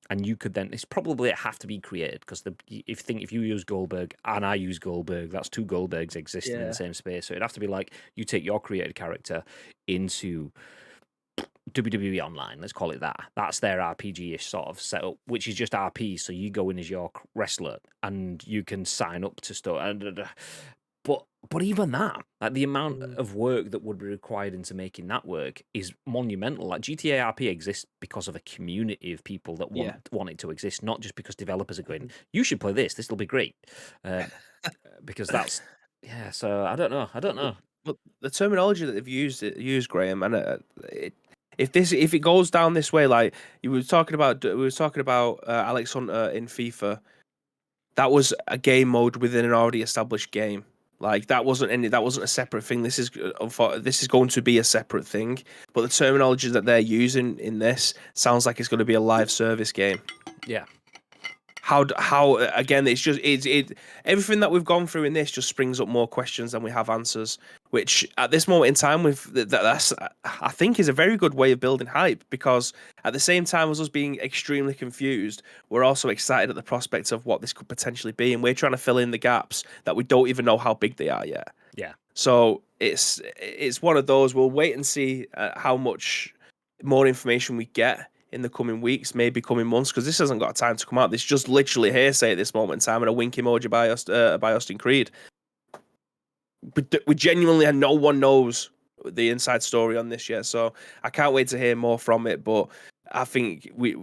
and you could then, it's probably have to be created, because if you use Goldberg and I use Goldberg, that's two Goldbergs existing in the same space, so it'd have to be like, you take your created character into WWE Online, let's call it that. That's their RPG-ish sort of setup, which is just RP. So you go in as your wrestler, and you can sign up to stuff. But even that, like the amount of work that would be required into making that work is monumental. Like GTA RP exists because of a community of people that want it to exist, not just because developers are going, you should play this. This will be great, because that's So I don't know. But the terminology that they've used, Graham, and if it goes down this way, like we were talking about Alex Hunter in FIFA, that was a game mode within an already established game. Like that wasn't a separate thing. This is going to be a separate thing. But the terminology that they're using in this sounds like it's going to be a live service game. Yeah. How again? It's everything that we've gone through in this just springs up more questions than we have answers. Which at this moment in time, that's I think is a very good way of building hype, because at the same time as us being extremely confused, we're also excited at the prospect of what this could potentially be, and we're trying to fill in the gaps that we don't even know how big they are yet. Yeah. So it's one of those. We'll wait and see how much more information we get in the coming weeks, maybe coming months, because this hasn't got time to come out. This is just literally hearsay at this moment in time, and a wink emoji by Austin Creed. But we genuinely, no one knows the inside story on this yet, so I can't wait to hear more from it. But I think we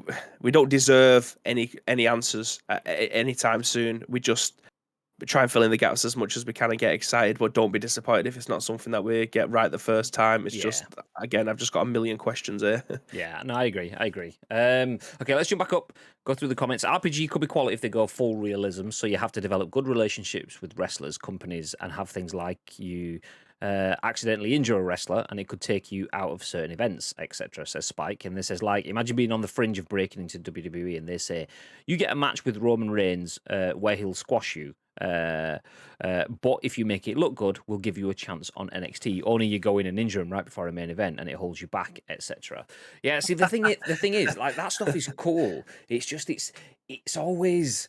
don't deserve any answers anytime soon. We try and fill in the gaps as much as we can and get excited, but don't be disappointed if it's not something that we get right the first time. It's just again, I've just got a million questions here. Yeah, no, I agree. Okay, let's jump back up, go through the comments. RPG could be quality if they go full realism, so you have to develop good relationships with wrestlers, companies, and have things like you accidentally injure a wrestler and it could take you out of certain events, etc., says Spike. And this says, like, imagine being on the fringe of breaking into WWE and they say, you get a match with Roman Reigns where he'll squash you. But if you make it look good, we'll give you a chance on NXT. Only you go in and injure him right before a main event, and it holds you back, etc. Yeah, see, the thing is, like, that stuff is cool. It's just it's always.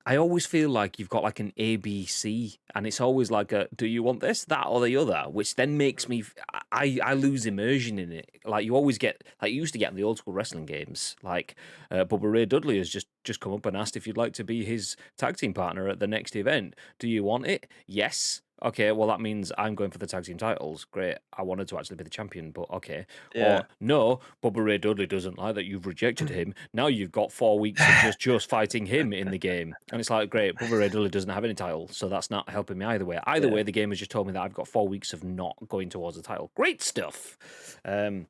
I always feel like you've got like an ABC, and it's always like a, do you want this, that, or the other? Which then makes me, I lose immersion in it. Like you always get, like you used to get in the old school wrestling games. Like Bubba Ray Dudley has just come up and asked if you'd like to be his tag team partner at the next event. Do you want it? Yes. Okay, well, that means I'm going for the tag team titles. Great. I wanted to actually be the champion, but okay. Yeah. Or, no, Bubba Ray Dudley doesn't like that you've rejected him. Now you've got 4 weeks of just fighting him in the game. And it's like, great, Bubba Ray Dudley doesn't have any title, so that's not helping me either way. Either way, the game has just told me that I've got 4 weeks of not going towards the title. Great stuff. And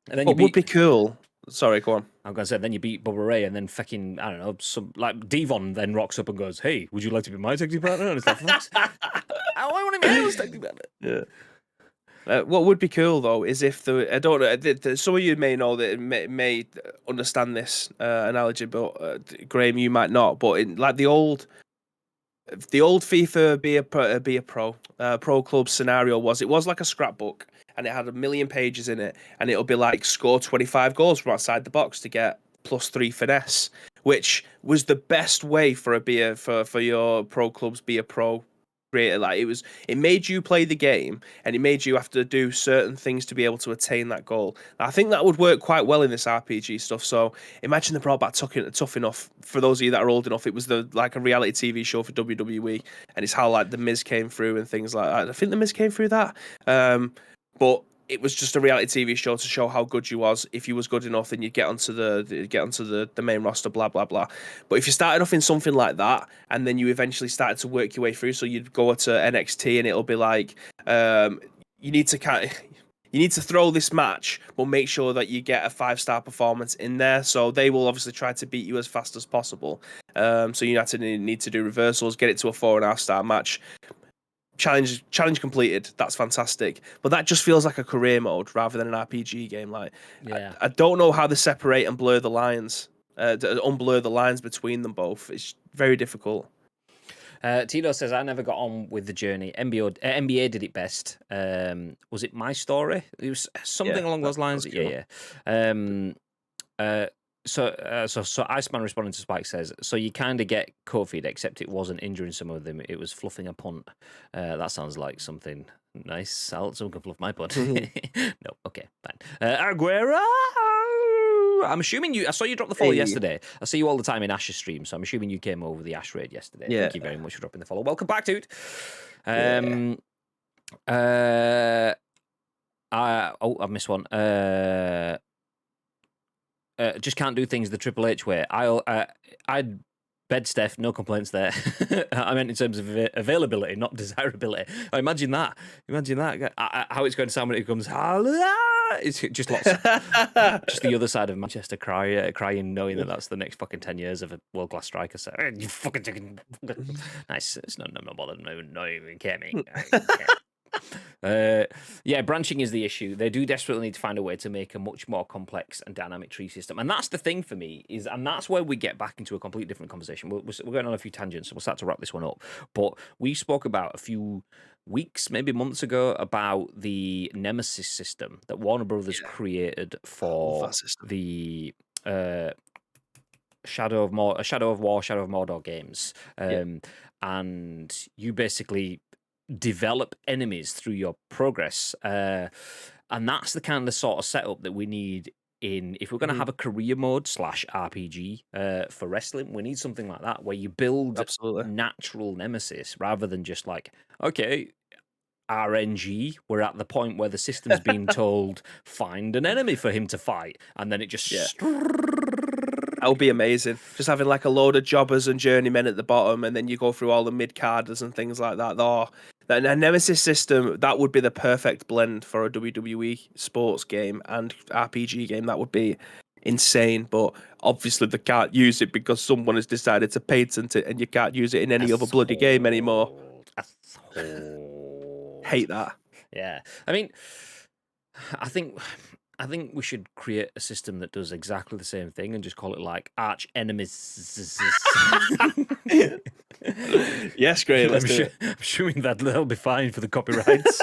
then What would be cool? Sorry, go on. I'm going to say, then you beat Bubba Ray, and then fucking, I don't know, some like Devon then rocks up and goes, hey, would you like to be my tag team partner? And it's like, I want to be my tag team partner. Yeah. What would be cool though is if I don't know. Some of you may know that may understand this analogy, but Graham, you might not. But in like the old FIFA be a pro club scenario it was like a scrapbook, and it had 1 million pages in it, and it'll be like score 25 goals from outside the box to get +3 finesse, which was the best way for your pro clubs be a pro creator. Like it made you play the game, and it made you have to do certain things to be able to attain that goal. I think that would work quite well in this RPG stuff. So imagine they brought back Tough Enough. For those of you that are old enough, it was like a reality TV show for WWE, and it's how like the Miz came through and things like that. I think the Miz came through that, but it was just a reality TV show to show how good you was. If you was good enough, then you'd get onto the main roster, blah blah blah. But if you started off in something like that, and then you eventually started to work your way through, so you'd go to NXT, and it'll be like, you need to throw this match, but make sure that you get a 5-star performance in there. So they will obviously try to beat you as fast as possible. So you need to do reversals, get it to a 4.5-star match. Challenge completed. That's fantastic, but that just feels like a career mode rather than an RPG game. Like, I don't know how to separate and blur the lines, unblur the lines between them both. It's very difficult. Tito says, I never got on with the journey. NBA did it best. Was it My Story? It was something along those lines. Yeah. So Iceman responding to Spike says, so you kind of get COVID, except it wasn't injuring some of them, it was fluffing a punt. That sounds like something nice. Someone can fluff my punt. No, okay, fine. Aguero! I'm assuming I saw you drop the follow yesterday. I see you all the time in Ash's stream, so I'm assuming you came over the Ash raid yesterday. Yeah. Thank you very much for dropping the follow. Welcome back, dude. I missed one. Just can't do things the Triple H way. I'd bed Steph, no complaints there. I meant in terms of availability, not desirability. Imagine that. How it's going to sound when it comes. It's just lots. Just the other side of Manchester crying, knowing that that's the next fucking 10 years of a world class striker. So you fucking nice. It's not bothered. No, even care me. Branching is the issue. They do desperately need to find a way to make a much more complex and dynamic tree system, and that's the thing for me and that's where we get back into a completely different conversation. We're going on a few tangents, so we'll start to wrap this one up. But we spoke about a few weeks, maybe months ago, about the Nemesis system that Warner Brothers created for the Shadow of War, Shadow of Mordor games, and you basically develop enemies through your progress, and that's the kind of sort of setup that we need if we're going to have a career mode / RPG for wrestling. We need something like that where you build natural nemesis rather than just like, okay, RNG, we're at the point where the system's been told find an enemy for him to fight, and then it just that would be amazing. Just having like a load of jobbers and journeymen at the bottom, and then you go through all the mid-carders and things like that. That a Nemesis system, that would be the perfect blend for a WWE sports game and RPG game. That would be insane. But obviously they can't use it because someone has decided to patent it, and you can't use it in any other bloody game anymore. Hate that. Yeah, I mean, I think we should create a system that does exactly the same thing and just call it like arch enemies. Yes, great. Let's do it. I'm assuming that'll be fine for the copyrights.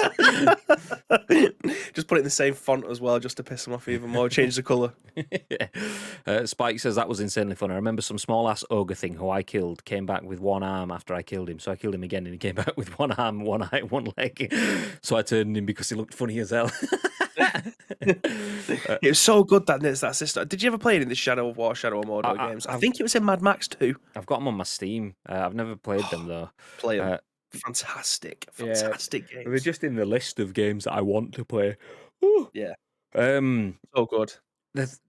Just put it in the same font as well, just to piss them off even more. Change the colour. Spike says that was insanely fun. I remember some small ass ogre thing who I killed came back with one arm after I killed him. So I killed him again and he came back with one arm, one eye, one leg. So I turned him because he looked funny as hell. It was so good that system. Did you ever play it in the Shadow of War, Shadow of Mordor games? I think it was in Mad Max 2. I've got them on my Steam. I've never played them though. Play them. Fantastic games. They're just in the list of games that I want to play. Yeah. So good.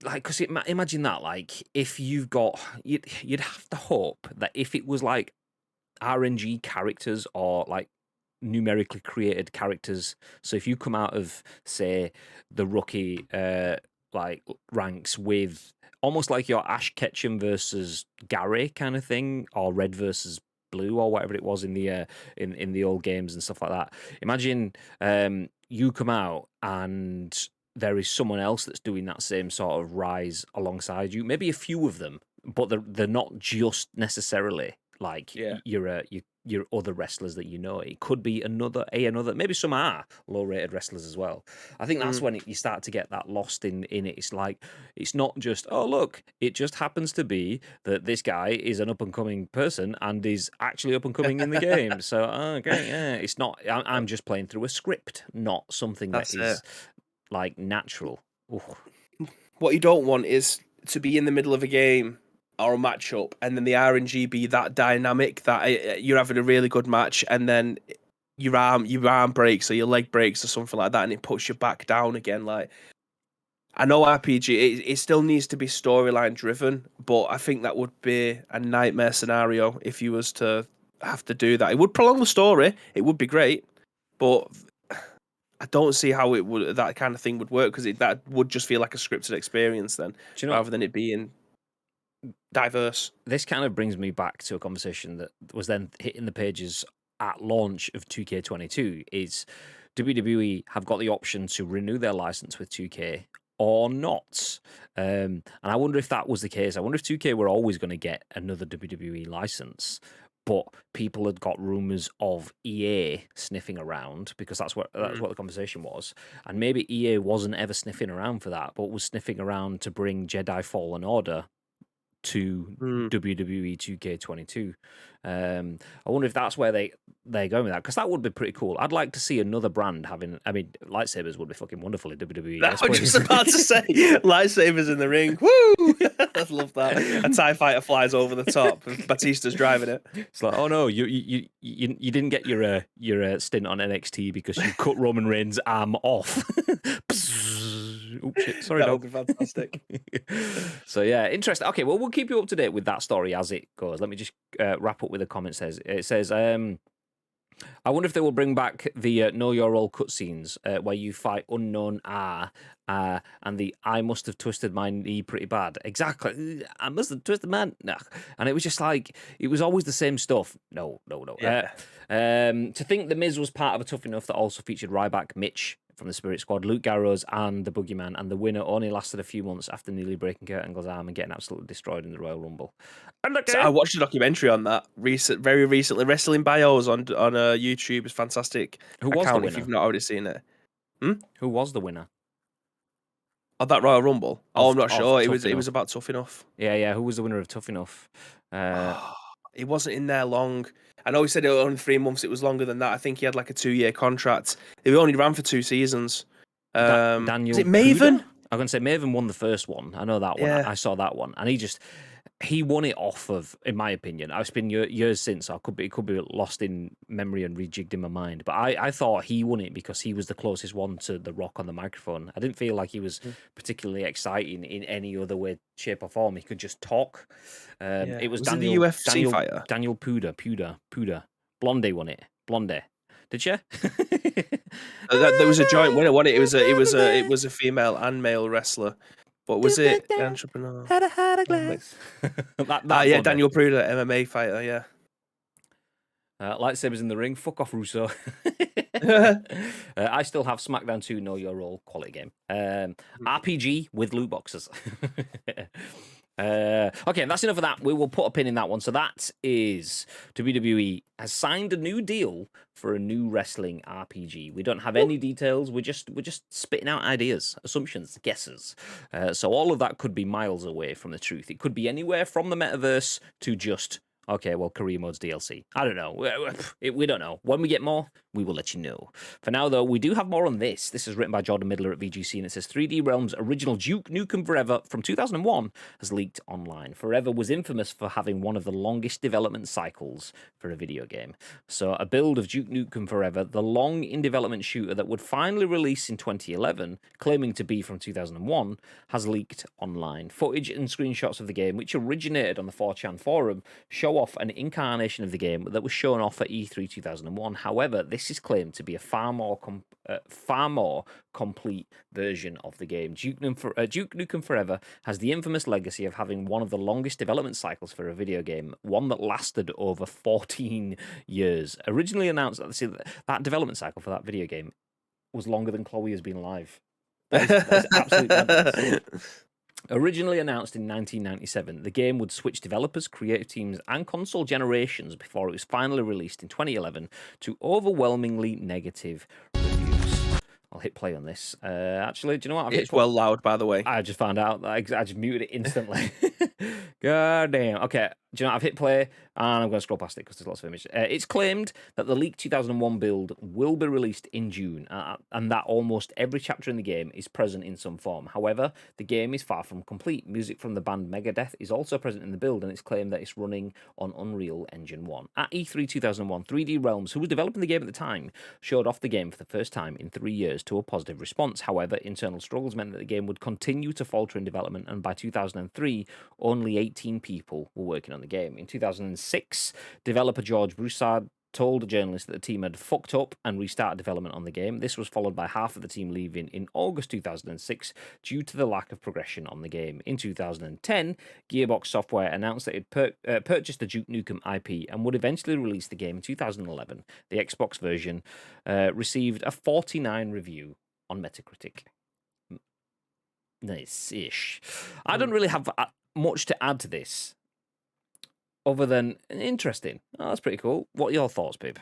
Like, because imagine that, like, if you've got, you'd have to hope that if it was like RNG characters or like numerically created characters. So if you come out of, say, the rookie like ranks with almost like your Ash Ketchum versus Gary kind of thing, or Red versus Blue, or whatever it was in the old games and stuff like that. Imagine you come out and there is someone else that's doing that same sort of rise alongside you. Maybe a few of them, but they're not just necessarily like your other wrestlers that you know. It could be another. Maybe some are low-rated wrestlers as well. I think that's when you start to get that lost in it. It's like, it's not just, oh look, it just happens to be that this guy is an up-and-coming person and is actually up-and-coming in the game. So okay, yeah, it's not. I'm just playing through a script, not something that is like natural. Ooh. What you don't want is to be in the middle of a game or a matchup, and then the RNG be that dynamic that you're having a really good match, and then your arm breaks or your leg breaks or something like that, and it puts you back down again. Like, I know RPG, it still needs to be storyline driven, but I think that would be a nightmare scenario if you was to have to do that. It would prolong the story. It would be great, but I don't see how that kind of thing would work, because that would just feel like a scripted experience then, rather than it being diverse. This kind of brings me back to a conversation that was then hitting the pages at launch of 2K22. Is WWE have got the option to renew their license with 2K or not? And I wonder if that was the case. I wonder if 2K were always going to get another WWE license, but people had got rumors of EA sniffing around, because that's what the conversation was. And maybe EA wasn't ever sniffing around for that, but was sniffing around to bring Jedi Fallen Order to WWE 2K22. I wonder if that's where they're going with that, because that would be pretty cool. I'd like to see another brand having. I mean, lightsabers would be fucking wonderful in WWE. That's what I was just about to say. Lightsabers in the ring. Woo! I love that. A TIE fighter flies over the top, and Batista's driving it. It's like, oh no, you didn't get your stint on NXT because you cut Roman Reigns' arm off. Oops, shit. Sorry, that dog. would be fantastic. So yeah, interesting. Okay, well, we'll keep you up to date with that story as it goes. Let me just wrap up with the comment. It says, I wonder if they will bring back the Know Your Role cutscenes where you fight unknown and the I must have twisted my knee pretty bad. Exactly. I must have twisted my nah. And it was just like, it was always the same stuff. No. Yeah. To think The Miz was part of a Tough Enough that also featured Ryback, Mitch from the Spirit Squad, Luke Garros, and the Boogeyman, and the winner only lasted a few months after nearly breaking Kurt Angle's arm and getting absolutely destroyed in the Royal Rumble. And So I watched a documentary on that very recently. Wrestling Bios on YouTube is fantastic. Who was the winner? If you've not already seen it. Who was the winner? Of that Royal Rumble? I'm not sure. It was about Tough Enough. Yeah. Who was the winner of Tough Enough? He wasn't in there long. I know he said it was only 3 months. It was longer than that. I think he had like a 2-year contract. They only ran for 2 seasons. Daniel, is it Maven? I'm going to say Maven won the first one. I know that one. Yeah. I saw that one. And he won it off of, in my opinion, it's been years since, so it could be lost in memory and rejigged in my mind. But I thought he won it because he was the closest one to The Rock on the microphone. I didn't feel like he was particularly exciting in any other way, shape, or form. He could just talk. It was Daniel, the UFC fighter? Daniel Puda. Blondie won it. Blondie. Did you? There was a joint winner, wasn't it? It was a female and male wrestler. What was it? Entrepreneur. Had a glass. That Yeah, one, Daniel Pruder, MMA fighter. Yeah. Lightsabers in the ring. Fuck off, Russo. I still have SmackDown 2 Know Your Role quality game. RPG with loot boxes. Okay, that's enough of that. We will put a pin in that one. So that is WWE has signed a new deal for a new wrestling RPG. We don't have any details. We're just spitting out ideas, assumptions, guesses. So all of that could be miles away from the truth. It could be anywhere from the metaverse to just okay, well, career mode's DLC. I don't know. We don't know. When we get more, we will let you know. For now, though, we do have more on this. This is written by Jordan Midler at VGC, and it says 3D Realms' original Duke Nukem Forever from 2001 has leaked online. Forever was infamous for having one of the longest development cycles for a video game. So a build of Duke Nukem Forever, the long in-development shooter that would finally release in 2011, claiming to be from 2001, has leaked online. Footage and screenshots of the game, which originated on the 4chan forum, show off an incarnation of the game that was shown off at E3 2001. However, this is claimed to be a far more complete version of the game. Duke Nukem Forever has the infamous legacy of having one of the longest development cycles for a video game, one that lasted over 14 years. Originally announced, that development cycle for that video game was longer than Chloe has been alive. That is absolutely madness. Originally announced in 1997, the game would switch developers, creative teams, and console generations before it was finally released in 2011 to overwhelmingly negative reviews. I'll hit play on this. Actually, do you know what? It's well loud, by the way. I just found out. I just muted it instantly. God damn. Okay, do you know what? I've hit play, and I'm going to scroll past it because there's lots of images. It's claimed that the leaked 2001 build will be released in June, and that almost every chapter in the game is present in some form. However, the game is far from complete. Music from the band Megadeth is also present in the build, and it's claimed that it's running on Unreal Engine 1. At E3 2001, 3D Realms, who was developing the game at the time, showed off the game for the first time in 3 years to a positive response. However, internal struggles meant that the game would continue to falter in development, and by 2003, only 18 people were working on the game. In 2006, developer George Broussard told a journalist that the team had fucked up and restarted development on the game. This was followed by half of the team leaving in August 2006 due to the lack of progression on the game. In 2010, Gearbox Software announced that it purchased the Duke Nukem IP and would eventually release the game in 2011. The Xbox version received a 49 review on Metacritic. Nice-ish. I don't really have much to add to this other than interesting. Oh, that's pretty cool. What are your thoughts, babe?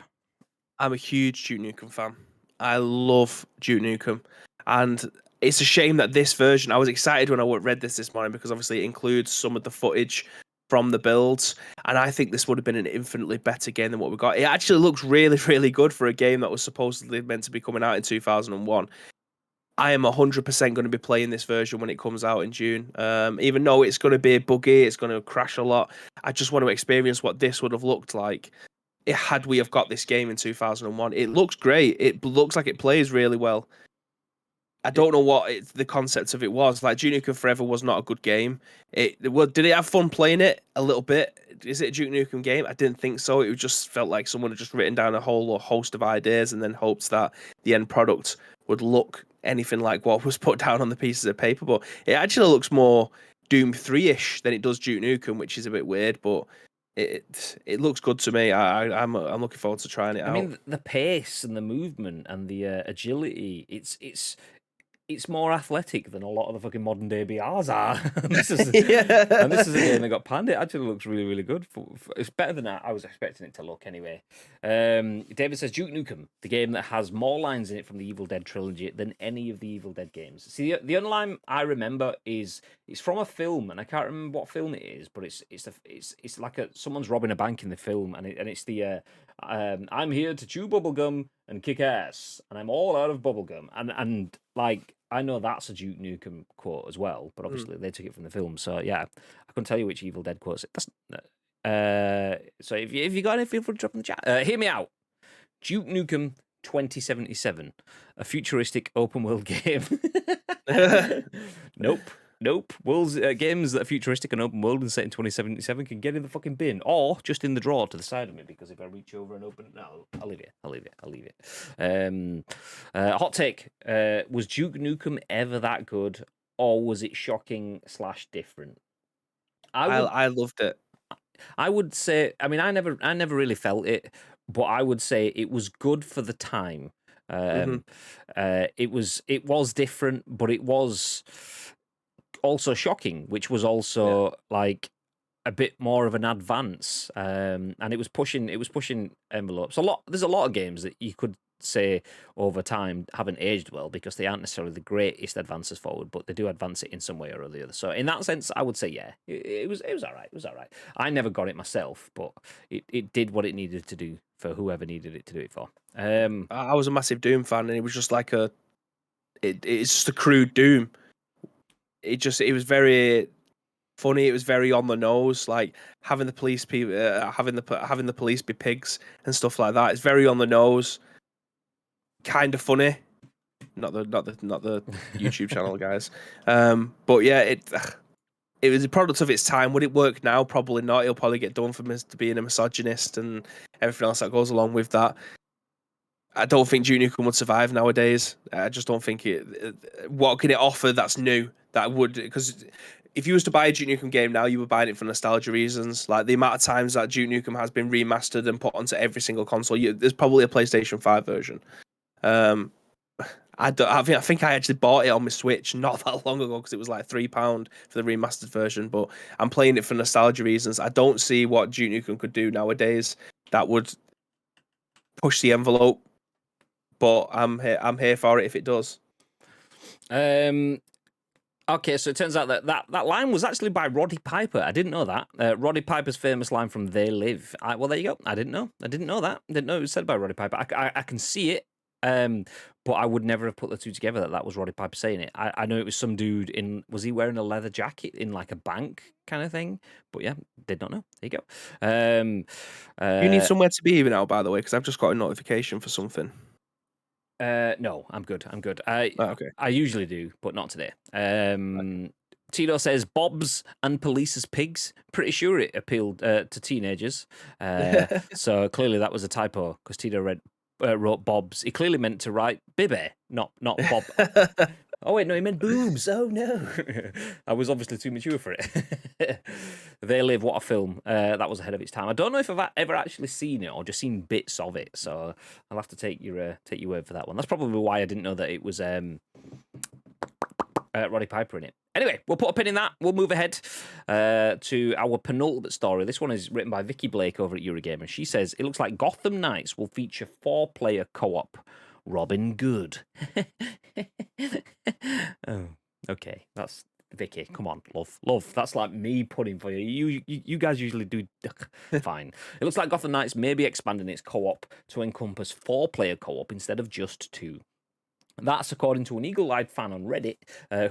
I'm a huge Duke Nukem fan. I love Duke Nukem. And it's a shame that this version, I was excited when I read this morning because obviously it includes some of the footage from the builds. And I think this would have been an infinitely better game than what we got. It actually looks really, really good for a game that was supposedly meant to be coming out in 2001. I am 100% going to be playing this version when it comes out in June. Even though it's going to be buggy, it's going to crash a lot. I just want to experience what this would have looked like had we have got this game in 2001. It looks great. It looks like it plays really well. I don't know what the concept of it was. Like, Duke Nukem Forever was not a good game. Did it have fun playing it? A little bit. Is it a Duke Nukem game? I didn't think so. It just felt like someone had just written down a whole host of ideas and then hoped that the end product would look anything like what was put down on the pieces of paper. But it actually looks more Doom 3-ish than it does Duke Nukem, which is a bit weird, but it looks good to me. I'm looking forward to trying it out. I mean, the pace and the movement and the agility, it's more athletic than a lot of the fucking modern day BRs are. And this is a game that got panned. It actually looks really, really good. It's better than I was expecting it to look anyway. David says, Duke Nukem, the game that has more lines in it from the Evil Dead trilogy than any of the Evil Dead games. See, the only line I remember it's from a film, and I can't remember what film it is, but it's like someone's robbing a bank in the film, and it's the I'm here to chew bubblegum and kick ass, and I'm all out of bubblegum. And like, I know that's a Duke Nukem quote as well, but obviously they took it from the film. So yeah, I couldn't tell you which Evil Dead quote. So if you got any, feel free to drop in the chat. Hear me out. Duke Nukem 2077, a futuristic open world game. Nope. Nope. Worlds games that are futuristic and open world and set in 2077 can get in the fucking bin, or just in the drawer to the side of me. Because if I reach over and open it, no, I'll leave it. Hot take: was Duke Nukem ever that good, or was it shocking / different? I loved it. I would say. I mean, I never really felt it, but I would say it was good for the time. It was different, but it was also shocking, which was also like a bit more of an advance, and it was pushing envelopes. There's a lot of games that you could say over time haven't aged well because they aren't necessarily the greatest advances forward, but they do advance it in some way or the other. So in that sense, I would say it was all right. It was all right. I never got it myself, but it did what it needed to do for whoever needed it to do it for. I was a massive Doom fan, and it was just like it's just a crude Doom. It was very funny. It was very on the nose, like having the police people, having the police be pigs and stuff like that. It's very on the nose, kind of funny. Not the YouTube channel guys, but yeah, it was a product of its time. Would it work now? Probably not. He'll probably get done for being a misogynist and everything else that goes along with that. I don't think Duke Nukem would survive nowadays. I just don't think it. What can it offer that's new that would? Because if you was to buy a Duke Nukem game now, you were buying it for nostalgia reasons. Like the amount of times that Duke Nukem has been remastered and put onto every single console. There's probably a PlayStation 5 version. I think I actually bought it on my Switch not that long ago because it was like £3 for the remastered version. But I'm playing it for nostalgia reasons. I don't see what Duke Nukem could do nowadays that would push the envelope. But I'm here for it if it does. Okay, so it turns out that line was actually by Roddy Piper. I didn't know that. Roddy Piper's famous line from They Live. Well, there you go. I didn't know that. Didn't know it was said by Roddy Piper. I can see it, but I would never have put the two together that was Roddy Piper saying it. I know it was some dude was he wearing a leather jacket in like a bank kind of thing? But yeah, did not know. There you go. You need somewhere to be now, by the way, because I've just got a notification for something. No, I'm good. Okay. I usually do, but not today. Tito says Bob's and police as pigs. Pretty sure it appealed to teenagers. So clearly that was a typo because Tito wrote Bob's. He clearly meant to write Bibbe, not Bob. Oh wait, no, he meant boobs. Oh no, I was obviously too mature for it. They Live, what a film! That was ahead of its time. I don't know if I've ever actually seen it or just seen bits of it, so I'll have to take your word for that one. That's probably why I didn't know that it was Roddy Piper in it. Anyway, we'll put a pin in that. We'll move ahead to our penultimate story. This one is written by Vikki Blake over at Eurogamer. She says it looks like Gotham Knights will feature 4-player co-op. Robin Good. Oh, okay. That's Vikki. Come on, love. That's like me putting for you. You guys usually do fine. It looks like Gotham Knights may be expanding its co-op to encompass 4-player co-op instead of just 2. That's according to an eagle-eyed fan on Reddit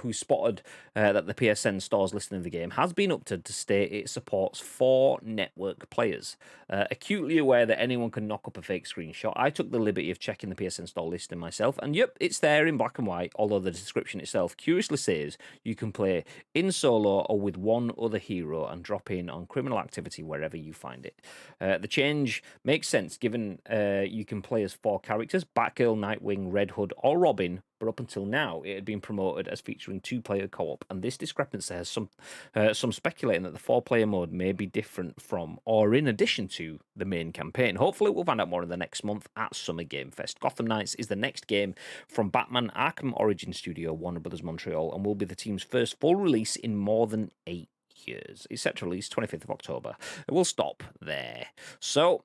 who spotted that the PSN Store's listing of the game has been updated to state it supports 4 network players. Acutely aware that anyone can knock up a fake screenshot, I took the liberty of checking the PSN Store listing myself, and yep, it's there in black and white, although the description itself curiously says you can play in solo or with one other hero and drop in on criminal activity wherever you find it. The change makes sense given you can play as 4 characters, Batgirl, Nightwing, Red Hood, or Robin, but up until now it had been promoted as featuring 2-player co-op, and this discrepancy has some speculating that the 4-player mode may be different from or in addition to the main campaign. Hopefully we'll find out more in the next month at Summer Game Fest. Gotham Knights is the next game from Batman Arkham Origin Studio, Warner Bros. Montreal, and will be the team's first full release in more than 8 years. It's set to release 25th of October. We'll stop there. So,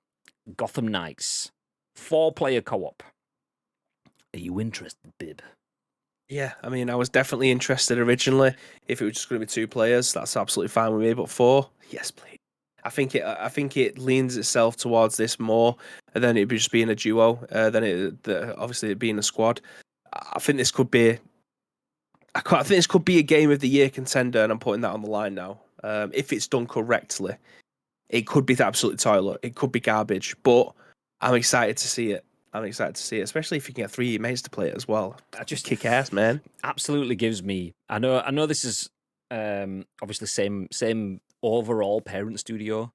Gotham Knights, 4-player co-op. Are you interested, Bib? Yeah, I mean, I was definitely interested originally. If it was just going to be 2 players, that's absolutely fine with me. But 4, yes, please. I think it leans itself towards this more than it just being a duo. Obviously it being a squad. I think this could be. I think this could be a game of the year contender, and I'm putting that on the line now. If it's done correctly, it could be the absolute toilet. It could be garbage, but I'm excited to see it. Especially if you can get 3 mates to play it as well. That just kick ass, man. Absolutely gives me. I know this is Obviously, same overall parent studio,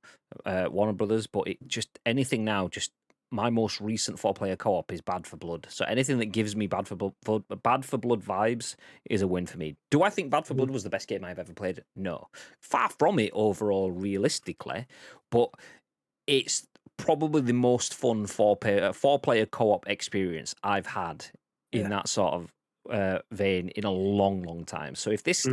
Warner Brothers, but it just anything now. Just my most recent 4-player co-op is Bad for Blood. So anything that gives me Bad for Blood vibes is a win for me. Do I think Bad for Blood was the best game I've ever played? No, far from it overall, realistically, but it's probably the most fun 4-player co-op experience I've had in that sort of vein in a long time. So if this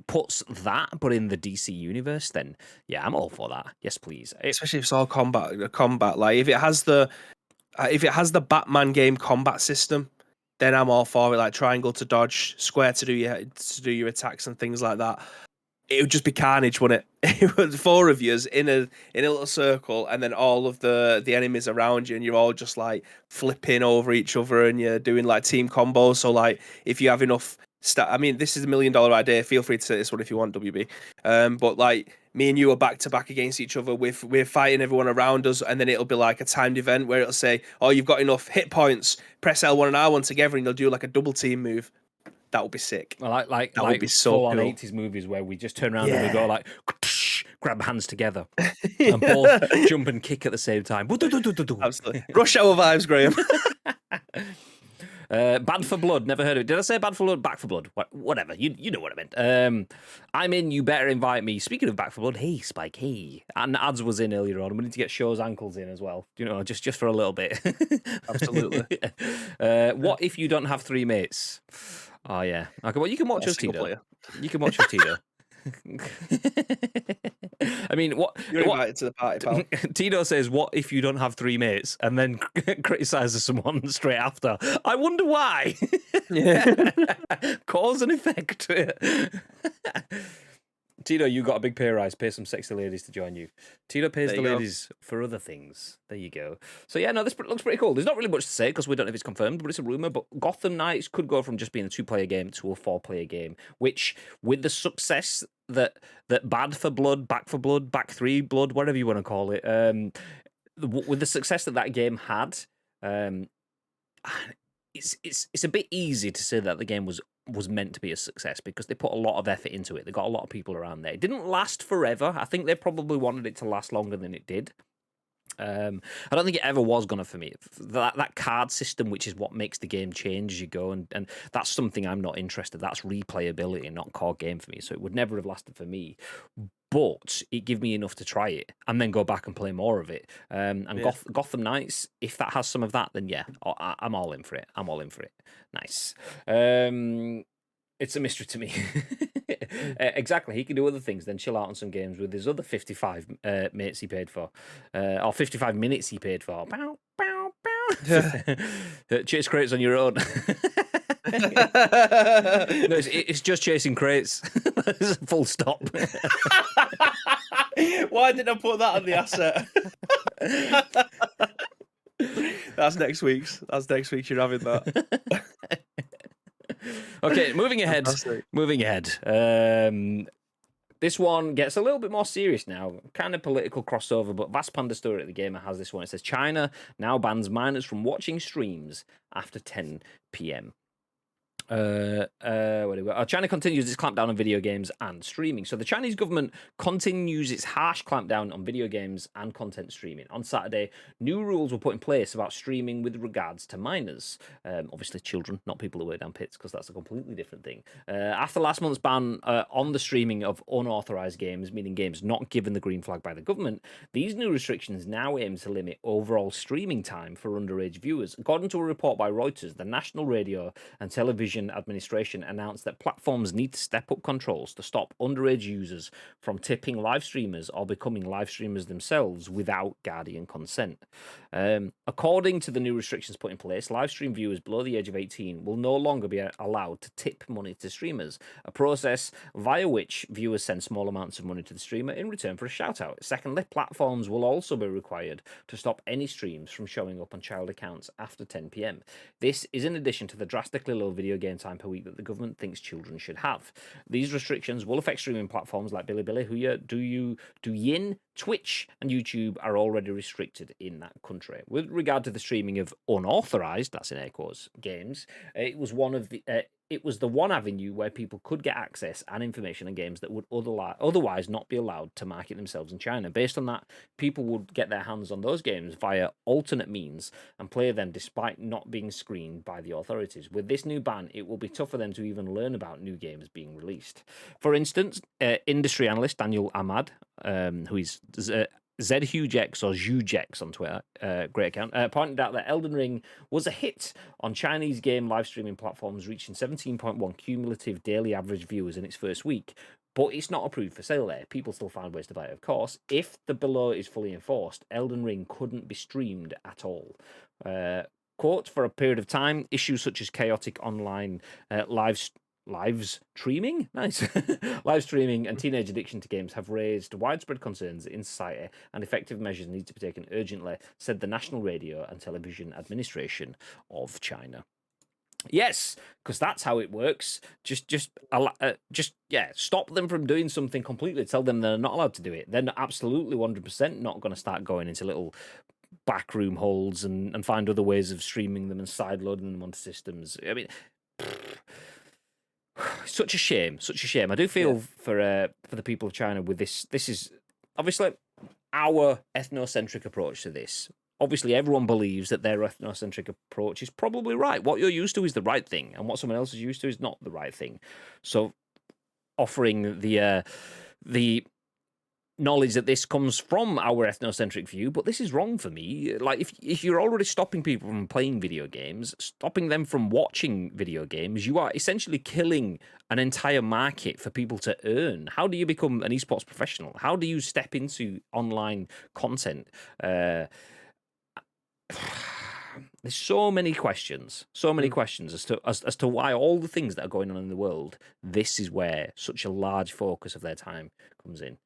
puts that, but in the DC universe, then yeah, I'm all for that. Yes, please. Especially if it's all combat. Like if it has the Batman game combat system, then I'm all for it. Like triangle to dodge, square to do your attacks and things like that. It would just be carnage, wouldn't it? It was 4 of yous in a little circle, and then all of the enemies around you, and you're all just like flipping over each other, and you're doing like team combos. So like if you have enough I mean, this is $1 million idea. Feel free to say this one if you want, WB. But like me and you are back to back against each other. We're fighting everyone around us, and then it'll be like a timed event where it'll say, "Oh, you've got enough hit points. Press L1 and R1 together, and they'll do like a double team move." That would be sick. Well, like would be so full on 80s movies where we just turn around and we go like grab hands together and both jump and kick at the same time. Absolutely. Rush Hour vibes, Graham. Bad for Blood, never heard of it. Did I say Bad for Blood? Back for Blood? Whatever. You know what I meant. I'm in. You better invite me. Speaking of Back for Blood, hey Spike, hey. And Ads was in earlier on. We need to get Show's ankles in as well. You know, just for a little bit. Absolutely. What if you don't have 3 mates? Oh yeah. Okay. Well, you can watch us, Tito. You can watch us, Tito. I mean, you're invited to the party, pal. Tito says, "What if you don't have 3 mates?" and then criticizes someone straight after. I wonder why. Yeah. Cause and effect. Tito, you got a big pay rise. Pay some sexy ladies to join you. Tito pays the ladies for other things. There you go. So yeah, no, this looks pretty cool. There's not really much to say because we don't know if it's confirmed, but it's a rumor. But Gotham Knights could go from just being a 2-player game to a 4-player game, which with the success that Bad for Blood, Back for Blood, Back 3 Blood, whatever you want to call it, with the success that game had, it's a bit easy to say that the game was meant to be a success because they put a lot of effort into it. They got a lot of people around there. It didn't last forever. I think they probably wanted it to last longer than it did. I don't think it ever was gonna for me. That card system, which is what makes the game change as you go, and that's something I'm not interested. That's replayability and not core game for me. So it would never have lasted for me. But it gave me enough to try it and then go back and play more of it. Gotham Knights, if that has some of that, then yeah, I'm all in for it. I'm all in for it. Nice. It's a mystery to me. Exactly. He can do other things, then chill out on some games with his other 55 mates he paid for, or 55 minutes he paid for. Bow, bow, bow. Chase crates on your own. No, it's just chasing crates. Full stop. Why didn't I put that on the asset? That's next week's. You're having that. Okay, moving ahead. This one gets a little bit more serious now. Kind of political crossover, but VASPAAN Story at the Gamer has this one. It says China now bans minors from watching streams after 10 p.m. China continues its clampdown on video games and streaming. So the Chinese government continues its harsh clampdown on video games and content streaming. On Saturday, new rules were put in place about streaming with regards to minors. Obviously children, not people who work down pits, because that's a completely different thing. After last month's ban on the streaming of unauthorized games, meaning games not given the green flag by the government, these new restrictions now aim to limit overall streaming time for underage viewers. According to a report by Reuters, the National Radio and Television Administration announced that platforms need to step up controls to stop underage users from tipping live streamers or becoming live streamers themselves without guardian consent. According to the new restrictions put in place, live stream viewers below the age of 18 will no longer be allowed to tip money to streamers, a process via which viewers send small amounts of money to the streamer in return for a shout out. Secondly, platforms will also be required to stop any streams from showing up on child accounts after 10 p.m. This is in addition to the drastically low video game time per week that the government thinks children should have. These restrictions will affect streaming platforms like Bilibili, Douyin, Twitch, and YouTube are already restricted in that country. With regard to the streaming of unauthorized, that's in air quotes, games, it was one of the it was the one avenue where people could get access and information on games that would otherwise not be allowed to market themselves in China. Based on that, people would get their hands on those games via alternate means and play them despite not being screened by the authorities. With this new ban, it will be tough for them to even learn about new games being released. For instance, industry analyst Daniel Ahmad, who is ZHugeX or Zhugex on Twitter, great account, pointed out that Elden Ring was a hit on Chinese game live streaming platforms, reaching 17.1 cumulative daily average viewers in its first week. But it's not approved for sale there. People still find ways to buy it, of course. If the below is fully enforced, Elden Ring couldn't be streamed at all. Quote, for a period of time, issues such as chaotic online live streaming and teenage addiction to games have raised widespread concerns in society, and effective measures need to be taken urgently, said the National Radio and Television Administration of China. Yes, because that's how it works. Just stop them from doing something completely. Tell them they're not allowed to do it. They're absolutely 100% not going to start going into little backroom holes and find other ways of streaming them and sideloading them onto systems. I mean, such a shame. I do feel for the people of China with this. This is obviously our ethnocentric approach to this. Obviously, everyone believes that their ethnocentric approach is probably right. What you're used to is the right thing, and what someone else is used to is not the right thing. So, offering the knowledge that this comes from our ethnocentric view, but this is wrong for me. Like, if you're already stopping people from playing video games, stopping them from watching video games, you are essentially killing an entire market for people to earn. How do you become an esports professional? How do you step into online content? There's so many questions as to why all the things that are going on in the world, this is where such a large focus of their time comes in.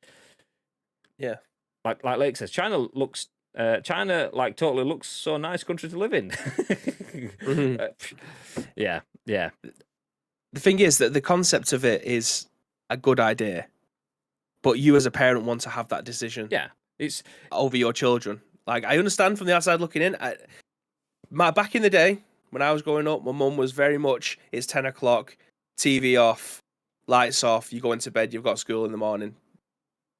Yeah, like Lake says, China totally looks so nice country to live in. Yeah. The thing is that the concept of it is a good idea, but you as a parent want to have that decision. Yeah, it's over your children. Like, I understand from the outside looking in. Back in the day when I was growing up, my mum was very much, it's 10 o'clock, TV off, lights off, you go into bed, you've got school in the morning.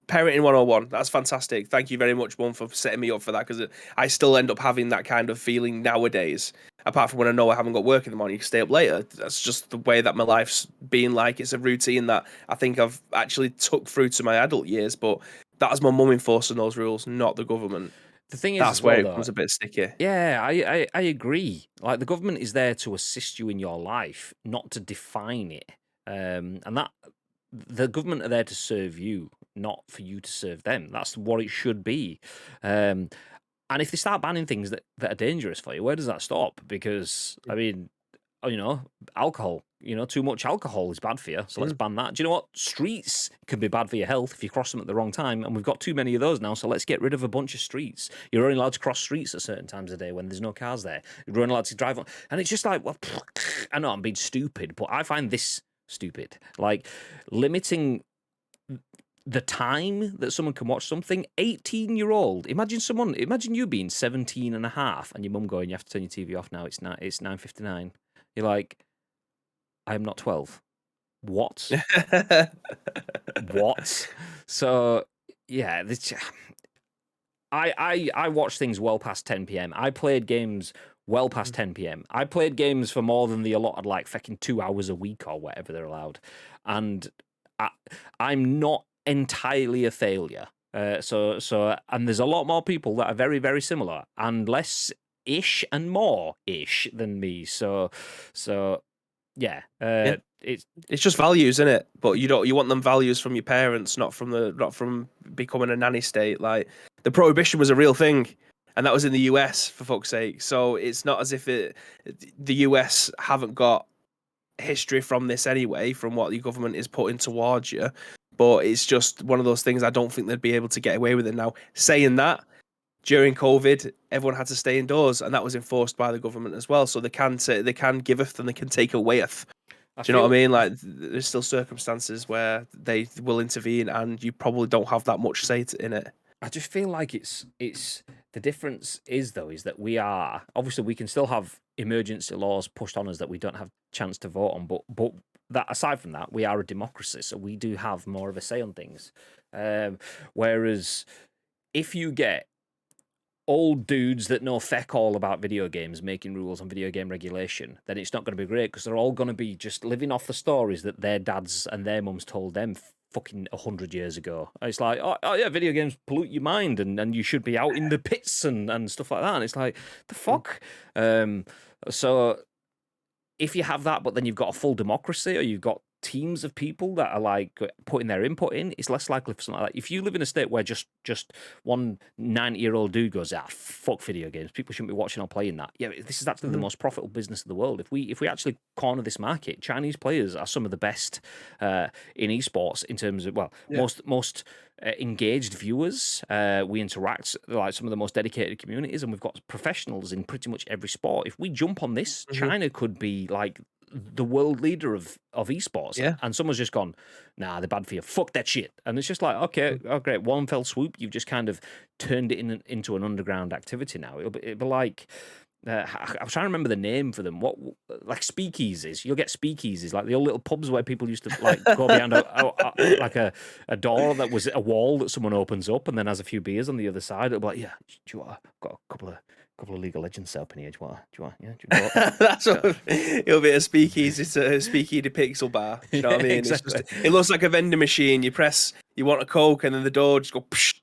Parenting 101, that's fantastic. Thank you very much, Mum, for setting me up for that, because I still end up having that kind of feeling nowadays. Apart from when I know I haven't got work in the morning, you can stay up later. That's just the way that my life's been like. It's a routine that I think I've actually took through to my adult years, but that was my mum enforcing those rules, not the government. The thing is, that's where it becomes a bit sticky. Yeah, I agree. Like, the government is there to assist you in your life, not to define it. And that the government are there to serve you, not for you to serve them. That's what it should be. And if they start banning things that are dangerous for you, where does that stop? Because, I mean, alcohol, too much alcohol is bad for you, so let's ban that. Do you know what? Streets can be bad for your health if you cross them at the wrong time, and we've got too many of those now, so let's get rid of a bunch of streets. You're only allowed to cross streets at certain times of day when there's no cars there. You're only allowed to drive on. And it's just like, well, I know I'm being stupid, but I find this stupid. Like, limiting the time that someone can watch something. 18-year-old. Imagine you being 17 and a half and your mum going, you have to turn your TV off now. It's 9:59. You're like, I am not 12. What? What? So, yeah, I watch things well past 10 p.m. I played games well past 10 p.m. I played games for more than the allotted, like, fucking 2 hours a week or whatever they're allowed. And I'm not entirely a failure. So, and there's a lot more people that are very, very similar and less-ish and more-ish than me. So, yeah. It's just values, isn't it? But you want them values from your parents, not from becoming a nanny state. Like, the prohibition was a real thing, and that was in the US, for fuck's sake. So it's not as if the US haven't got history from this anyway, from what the government is putting towards you. But it's just one of those things. I don't think they'd be able to get away with it now. Saying that, during COVID, everyone had to stay indoors, and that was enforced by the government as well. So they can giveth and they can take awayeth. Do you know what I mean? Like, there's still circumstances where they will intervene, and you probably don't have that much say in it. I just feel like it's the difference is that we can still have emergency laws pushed on us that we don't have chance to vote on. But that aside from that, we are a democracy, so we do have more of a say on things. Whereas if you get old dudes that know feck all about video games making rules on video game regulation, then it's not going to be great because they're all going to be just living off the stories that their dads and their mums told them fucking 100 years ago. It's like, oh yeah, video games pollute your mind and you should be out in the pits and stuff like that. And it's like, the fuck? So if you have that, but then you've got a full democracy or you've got teams of people that are like putting their input in, it's less likely for something like that. If you live in a state where just one 90-year-old dude goes, fuck video games, people shouldn't be watching or playing that. Yeah, this is actually the most profitable business in the world. If we actually corner this market, Chinese players are some of the best in esports in terms of most engaged viewers. We interact like some of the most dedicated communities, and we've got professionals in pretty much every sport. If we jump on this, China could be like the world leader of esports, and someone's just gone, nah, they're bad for you, fuck that shit. And it's just like, okay, oh great, one fell swoop, you've just kind of turned it into an underground activity now. It'll be like I was trying to remember the name for them. What, like speakeasies? You'll get speakeasies, like the old little pubs where people used to like go behind a door that was a wall that someone opens up and then has a few beers on the other side. It'll be like, yeah, do you want? I've got a couple of League of Legends set up in here. Do you want? Yeah, do you want? That's what it'll be, a speakeasy. It's a speakeasy pixel bar. You know what I mean? Exactly. It looks like a vending machine. You want a Coke, and then the door just go psh,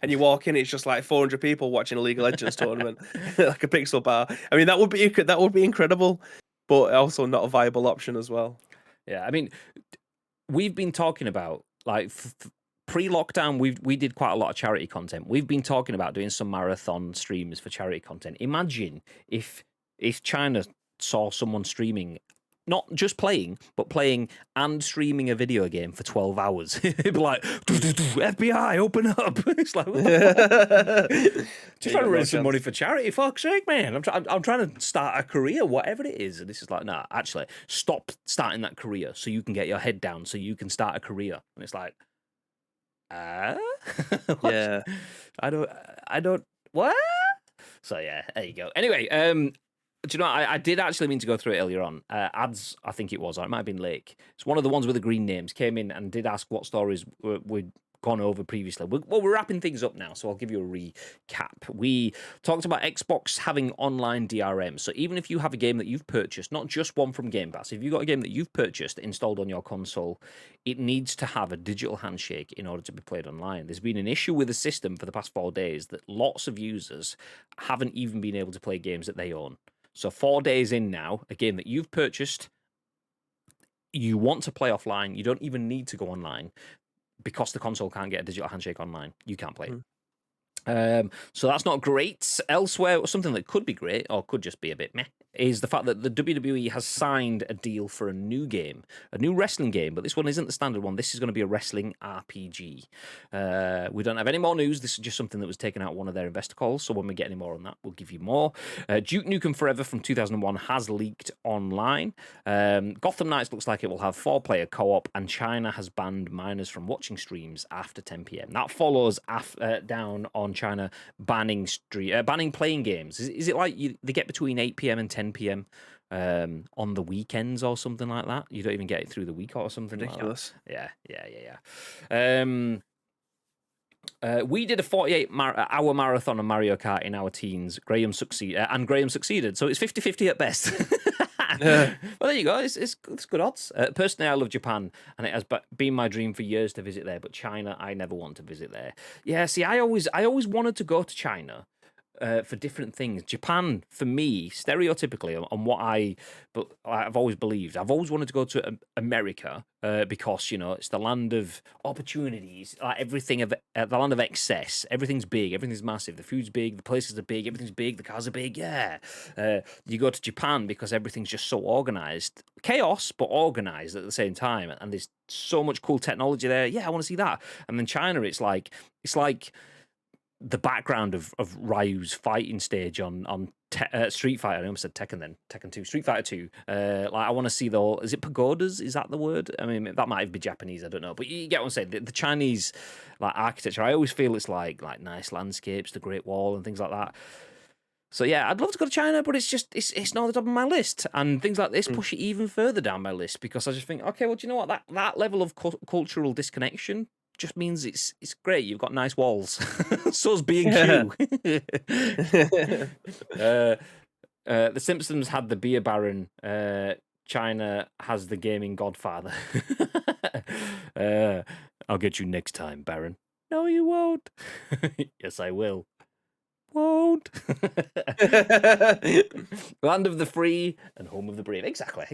and you walk in. It's just like 400 people watching a League of Legends tournament, like a pixel bar. I mean, that would be incredible, but also not a viable option as well. Yeah, I mean, we've been talking about like. Pre-lockdown, we did quite a lot of charity content. We've been talking about doing some marathon streams for charity content. Imagine if China saw someone streaming, not just playing, but playing and streaming a video game for 12 hours. It'd be like, FBI, open up. It's like, what the fuck? Just trying to raise some money for charity. Fuck's sake, man. I'm trying to start a career, whatever it is. And this is like, nah, actually, stop starting that career so you can get your head down so you can start a career. And it's like, yeah, I don't what? So yeah, there you go. Anyway, do you know, I did actually mean to go through it earlier on. Ads, I think it was, or it might have been Lake. It's one of the ones with the green names, came in and did ask what stories we'd gone over previously. We're wrapping things up now, so I'll give you a recap. We talked about Xbox having online DRM. So even if you have a game that you've purchased, not just one from Game Pass, if you've got a game that you've purchased installed on your console, it needs to have a digital handshake in order to be played online. There's been an issue with the system for the past 4 days that lots of users haven't even been able to play games that they own. So 4 days in now, a game that you've purchased, you want to play offline, you don't even need to go online. Because the console can't get a digital handshake online, you can't play it. So that's not great. Elsewhere, something that could be great, or could just be a bit meh, is the fact that the WWE has signed a deal for a new game, a new wrestling game, but this one isn't the standard one. This is going to be a wrestling RPG. We don't have any more news. This is just something that was taken out of one of their investor calls, so when we get any more on that, we'll give you more. Duke Nukem Forever from 2001 has leaked online. Gotham Knights looks like it will have 4-player co-op, and China has banned minors from watching streams after 10 p.m. That follows down on China banning playing games. Is it like they get between 8 p.m. and 10 p.m. On the weekends or something like that? You don't even get it through the week or something. Ridiculous. Like that? Yeah. We did a 48-hour marathon on Mario Kart in our teens. Graham succeeded, so it's 50-50 at best. Well, there you go. It's good odds. Personally, I love Japan, and it has been my dream for years to visit there. But China, I never want to visit there. Yeah, see, I always wanted to go to China for different things. Japan, for me, stereotypically, on what I've always believed, I've always wanted to go to America because, you know, it's the land of opportunities, like the land of excess. Everything's big, everything's massive. The food's big, the places are big, everything's big, the cars are big. Yeah. You go to Japan because everything's just so organized. Chaos, but organized at the same time. And there's so much cool technology there. Yeah, I want to see that. And then China, it's like the background of Ryu's fighting stage on Street Fighter. I almost said Tekken then. Tekken 2. Street Fighter 2. Like, I want to see is it pagodas? Is that the word? I mean, that might be Japanese. I don't know. But you get what I'm saying. The Chinese like architecture, I always feel it's like nice landscapes, the Great Wall and things like that. So yeah, I'd love to go to China, but it's not at the top of my list. And things like this push it even further down my list because I just think, okay, well, do you know what? That level of cultural disconnection just means it's great. You've got nice walls. So's B&Q. The Simpsons had the beer baron. China has the gaming godfather. I'll get you next time, Baron. No, you won't. Yes, I will. Won't. Land of the free and home of the brave. Exactly.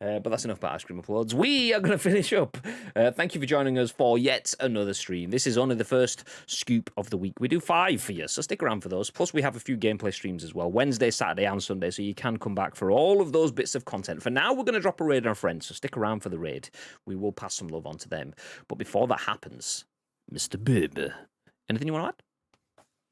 But that's enough about Ice Cream Uploads. We are going to finish up. Thank you for joining us for yet another stream. This is only the first scoop of the week. We do 5 for you, so stick around for those. Plus, we have a few gameplay streams as well, Wednesday, Saturday, and Sunday, so you can come back for all of those bits of content. For now, we're going to drop a raid on our friends, so stick around for the raid. We will pass some love on to them. But before that happens, Mr. Bib, anything you want to add?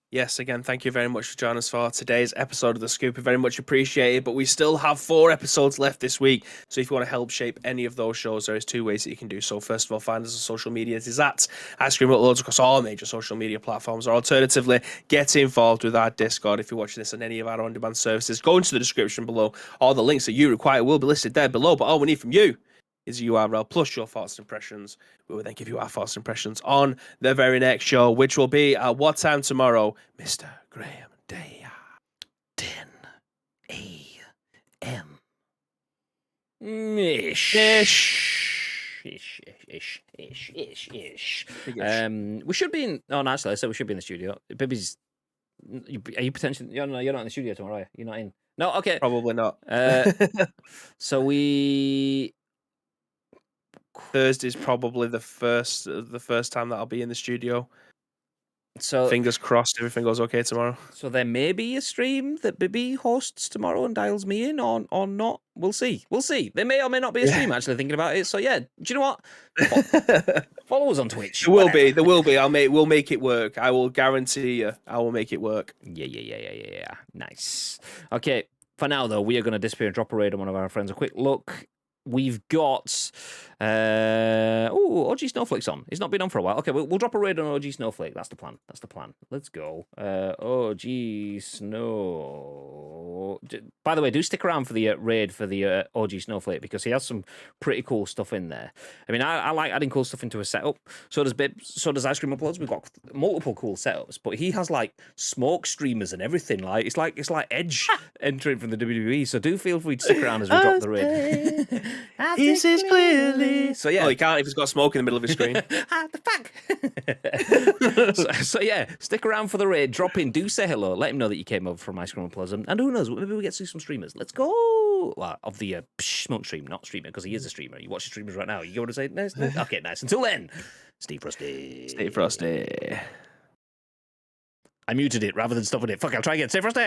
Yes, again, thank you very much for joining us for today's episode of The Scoop. Very much appreciated, but we still have 4 episodes left this week. So if you want to help shape any of those shows, there is 2 ways that you can do so. First of all, find us on social media. It is at Ice Cream Uploads across all major social media platforms. Or alternatively, get involved with our Discord. If you're watching this on any of our on-demand services, go into the description below. All the links that you require will be listed there below. But all we need from you is a URL plus your thoughts and impressions. We will then give you our thoughts and impressions on the very next show, which will be at what time tomorrow, Mr. Graham Day? 10 a.m. Ish. We should be in. Oh, no, actually, I said we should be in the studio. Baby's. Are you potentially? You're not in the studio tomorrow, are you? You're not in. No, okay. Probably not. So we. Thursday's probably the first time that I'll be in the studio. So fingers crossed, everything goes okay tomorrow. So there may be a stream that Bibby hosts tomorrow and dials me in, or not. We'll see. There may or may not be a stream. Actually, thinking about it. So yeah, do you know what? Follow us on Twitch. There will be. We'll make it work. I will guarantee you. I will make it work. Yeah. Nice. Okay. For now, though, we are going to disappear and drop a raid on one of our friends. A quick look. We've got OG Snowflake's on. He's not been on for a while. Okay, we'll drop a raid on OG Snowflake. That's the plan. Let's go. OG Snow. By the way, do stick around for the raid for the OG Snowflake because he has some pretty cool stuff in there. I mean, I like adding cool stuff into a setup. So does Bib. So does Ice Cream Uploads. We've got multiple cool setups, but he has like smoke streamers and everything. Like it's like Edge entering from the WWE. So do feel free to stick around as we drop the raid. This is clearly. So yeah, he can't if he's got smoke in the middle of his screen. The fuck. so yeah, stick around for the raid. Drop in. Do say hello. Let him know that you came over from Ice Cream Plaza. And who knows? Maybe we get to see some streamers. Let's go. Well, of the smoke stream, not streamer, because he is a streamer. You watch the streamers right now. You want to say nice? Okay, nice. Until then, stay frosty. Stay frosty. I muted it rather than stopping it. Fuck, I'll try again. Stay frosty.